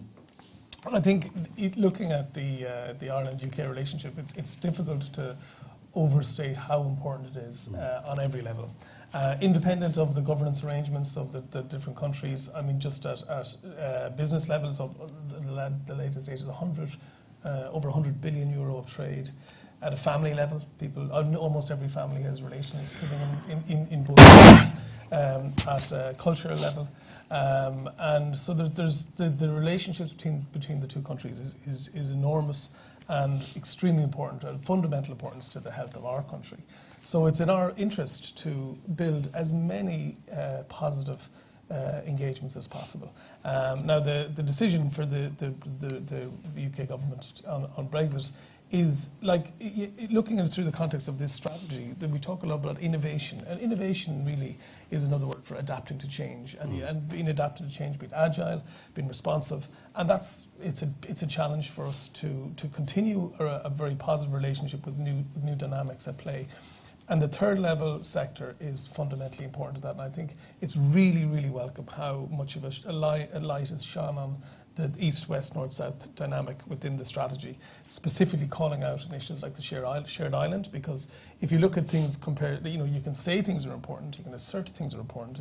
I think looking at the Ireland-UK relationship, it's difficult to overstate how important it is on every level. Independent of the governance arrangements of the different countries, I mean, just at business levels, of the latest data is over 100 billion euro of trade. At a family level, almost every family has relations living in both countries. At a cultural level, and so there's the relationships between the two countries is enormous and extremely important, of fundamental importance to the health of our country. So it's in our interest to build as many positive engagements as possible. Now, the decision for the UK government on Brexit is, like, looking at it through the context of this strategy, that we talk a lot about innovation, and innovation really is another word for adapting to change, and being adapted to change, being agile, being responsive, and it's a challenge for us to continue a very positive relationship with new dynamics at play. And the third level sector is fundamentally important to that, and I think it's really, really welcome how much of a light is shone on the east-west, north-south dynamic within the strategy, specifically calling out initiatives like the shared island, because if you look at things compared, you can say things are important, you can assert things are important,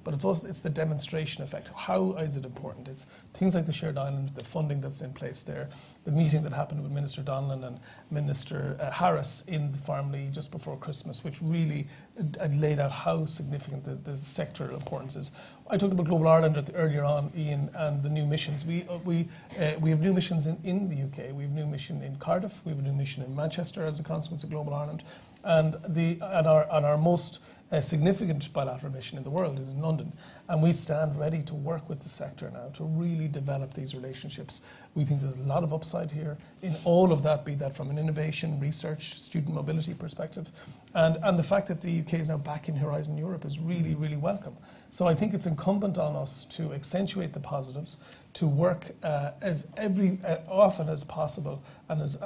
but it's the demonstration effect. How is it important? It's things like the shared island, the funding that's in place there, the meeting that happened with Minister Donlan and Minister Harris in the Farmley just before Christmas, which really laid out how significant the sectoral importance is. I talked about Global Ireland earlier on, Ian, and the new missions. We have new missions in the UK. We have a new mission in Cardiff. We have a new mission in Manchester as a consequence of Global Ireland. And our most significant bilateral mission in the world is in London. And we stand ready to work with the sector now to really develop these relationships. We think there's a lot of upside here in all of that, be that from an innovation, research, student mobility perspective. And the fact that the UK is now back in Horizon Europe is really, really welcome. So I think it's incumbent on us to accentuate the positives, to work as often as possible and as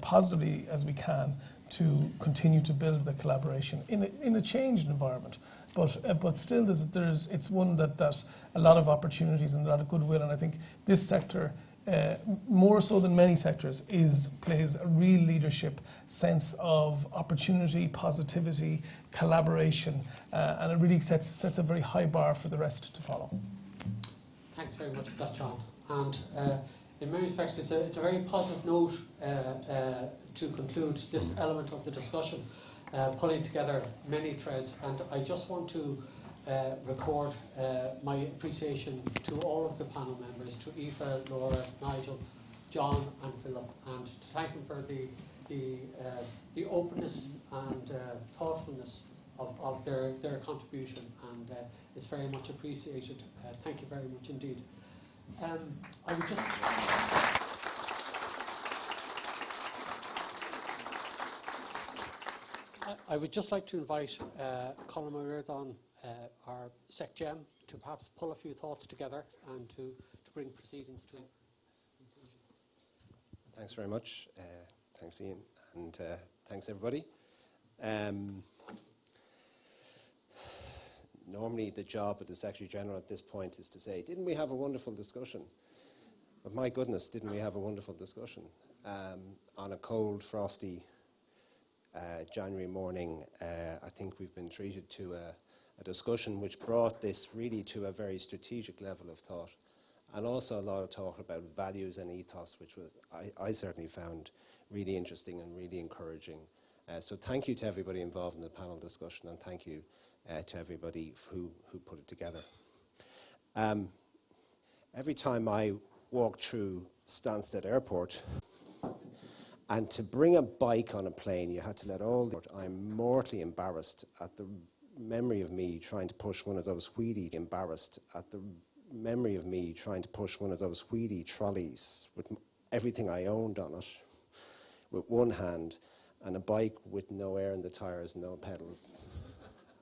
positively as we can to continue to build the collaboration in a changed environment. But still, it's one that a lot of opportunities and a lot of goodwill, and I think this sector, more so than many sectors, plays a real leadership sense of opportunity, positivity, collaboration, and it really sets a very high bar for the rest to follow. Thanks very much for that, John. And in many respects, it's a very positive note to conclude this element of the discussion, pulling together many threads. And I just want to record my appreciation to all of the panel members, to Aoife, Laura, Nigel, John and Philip, and to thank them for the openness and thoughtfulness of their contribution, and it's very much appreciated. Thank you very much indeed. I would just like to invite Colin O'Riordan, our SecGem, to perhaps pull a few thoughts together and to bring proceedings to conclusion. Thanks very much. Thanks, Ian, and thanks, everybody. Normally the job of the Secretary General at this point is to say, didn't we have a wonderful discussion? But my goodness, didn't we have a wonderful discussion? On a cold, frosty January morning, I think we've been treated to a discussion which brought this really to a very strategic level of thought, and also a lot of talk about values and ethos, which I certainly found really interesting and really encouraging. So thank you to everybody involved in the panel discussion, and thank you to everybody who put it together. Every time I walk through Stansted Airport, and to bring a bike on a plane, you had to let all the... I'm mortally embarrassed at the memory of me trying to push one of those wheelie... Embarrassed at the memory of me trying to push one of those wheelie trolleys with everything I owned on it, with one hand, and a bike with no air in the tires, no pedals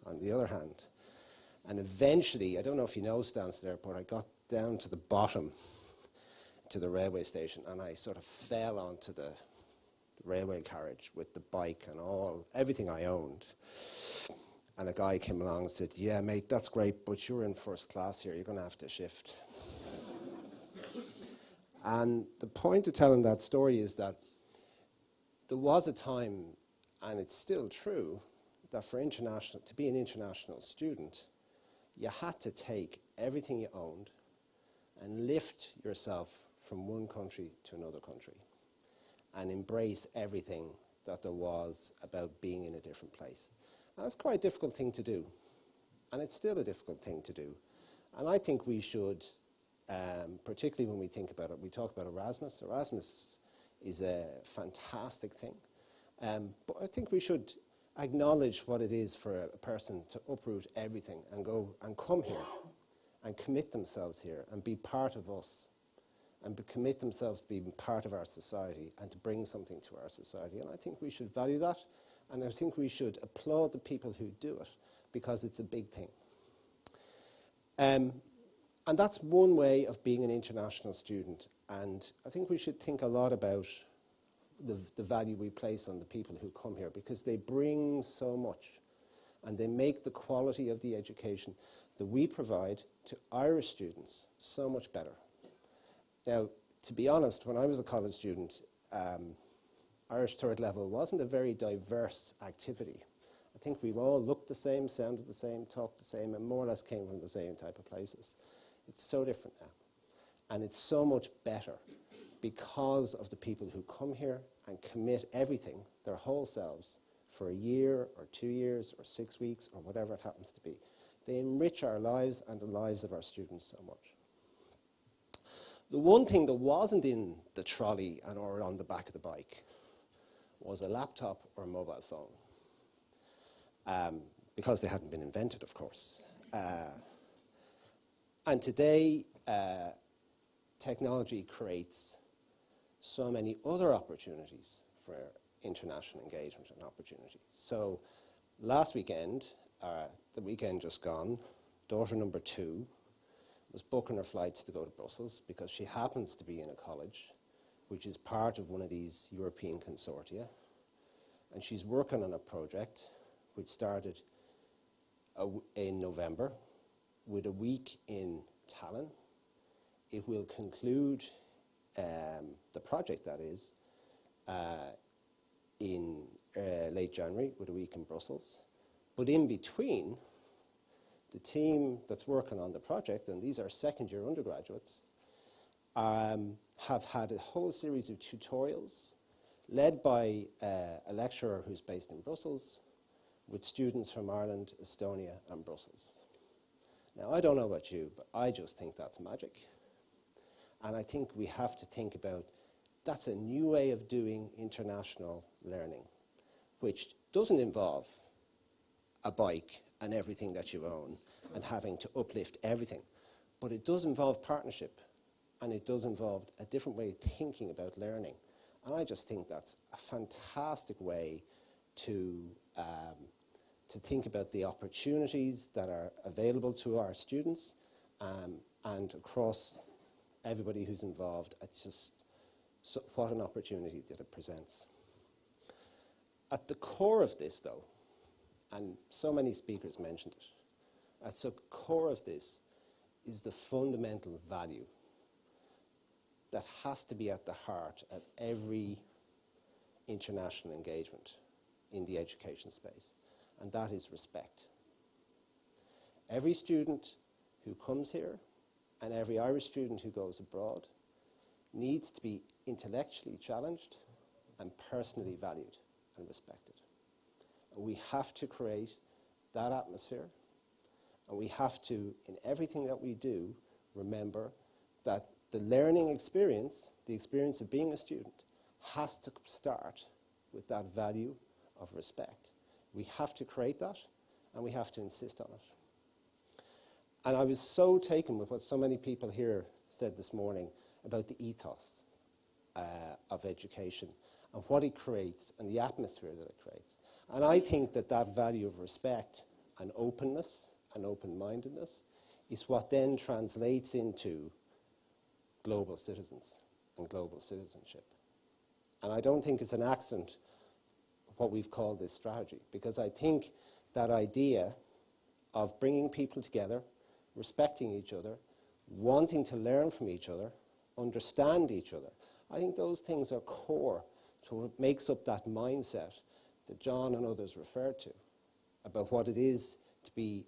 on the other hand. And eventually, I don't know if you know Stansted Airport, I got down to the bottom to the railway station, and I sort of fell onto the railway carriage with the bike and everything I owned. And a guy came along and said, "Yeah, mate, that's great, but you're in first class here, you're going to have to shift." And the point of telling that story is that there was a time, and it's still true, that to be an international student, you had to take everything you owned and lift yourself from one country to another country and embrace everything that there was about being in a different place. And it's quite a difficult thing to do. And it's still a difficult thing to do. And I think we should, particularly when we think about it, we talk about Erasmus. Erasmus is a fantastic thing. But I think we should acknowledge what it is for a person to uproot everything and go and come here and commit themselves here and be part of us and commit themselves to being part of our society and to bring something to our society. And I think we should value that, and I think we should applaud the people who do it, because it's a big thing. And that's one way of being an international student, and I think we should think a lot about the value we place on the people who come here, because they bring so much, and they make the quality of the education that we provide to Irish students so much better. Now, to be honest, when I was a college student, Irish third level wasn't a very diverse activity. I think we all looked the same, sounded the same, talked the same, and more or less came from the same type of places. It's so different now. And it's so much better because of the people who come here and commit everything, their whole selves, for a year or 2 years or 6 weeks or whatever it happens to be. They enrich our lives and the lives of our students so much. The one thing that wasn't in the trolley or on the back of the bike was a laptop or a mobile phone, because they hadn't been invented, of course. And today, technology creates so many other opportunities for international engagement and opportunity. So last weekend, the weekend just gone, daughter number 2 was booking her flights to go to Brussels because she happens to be in a college which is part of one of these European consortia, and she's working on a project which started in November with a week in Tallinn. It will conclude the project, that is, in late January with a week in Brussels. But in between, the team that's working on the project, and these are second-year undergraduates, have had a whole series of tutorials led by a lecturer who's based in Brussels with students from Ireland, Estonia, and Brussels. Now, I don't know about you, but I just think that's magic. And I think we have to think about that's a new way of doing international learning, which doesn't involve a bike and everything that you own and having to uplift everything. But it does involve partnership, and it does involve a different way of thinking about learning. And I just think that's a fantastic way to think about the opportunities that are available to our students and across everybody who's involved. It's just what an opportunity that it presents. At the core of this, though, and so many speakers mentioned it, at the core of this is the fundamental value that has to be at the heart of every international engagement in the education space, and that is respect. Every student who comes here and every Irish student who goes abroad needs to be intellectually challenged and personally valued and respected. We have to create that atmosphere, and we have to, in everything that we do, remember that the learning experience, the experience of being a student, has to start with that value of respect. We have to create that, and we have to insist on it. And I was so taken with what so many people here said this morning about the ethos of education and what it creates and the atmosphere that it creates. And I think that that value of respect and openness and open-mindedness is what then translates into global citizens and global citizenship. And I don't think it's an accident what we've called this strategy, because I think that idea of bringing people together, respecting each other, wanting to learn from each other, understand each other. I think those things are core to what makes up that mindset that John and others referred to about what it is to be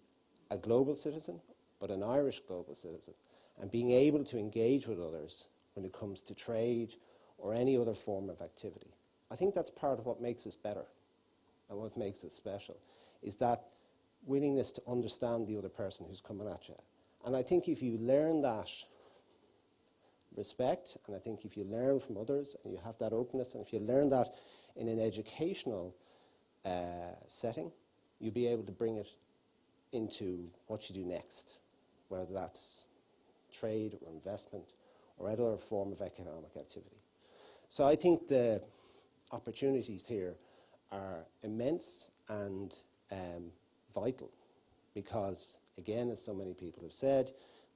a global citizen, but an Irish global citizen, and being able to engage with others when it comes to trade or any other form of activity. I think that's part of what makes us better and what makes us special, is that willingness to understand the other person who's coming at you. And I think if you learn that respect, and I think if you learn from others and you have that openness, and if you learn that in an educational setting, you'll be able to bring it into what you do next, whether that's trade or investment or any other form of economic activity. So I think the opportunities here are immense and vital because, again, as so many people have said,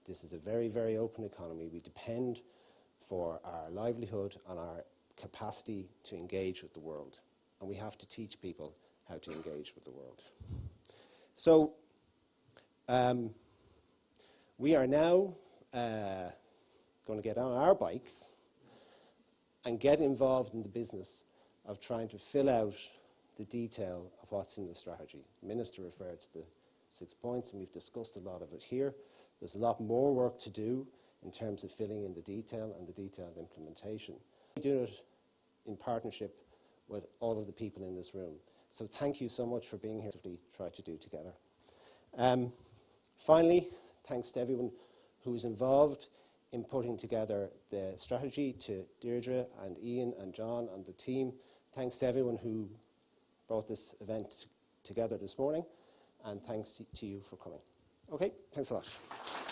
this is a very, very open economy. We depend for our livelihood on our capacity to engage with the world. And we have to teach people how to engage with the world. So we are now going to get on our bikes and get involved in the business of trying to fill out the detail of what's in the strategy. The Minister referred to the 6 points, and we've discussed a lot of it here. There's a lot more work to do in terms of filling in the detail and the detailed implementation. We do it in partnership with all of the people in this room. So thank you so much for being here to try to do together. Finally, thanks to everyone who is involved in putting together the strategy, to Deirdre and Ian and John and the team. Thanks to everyone who brought this event together this morning, and thanks to you for coming. Okay, thanks a lot.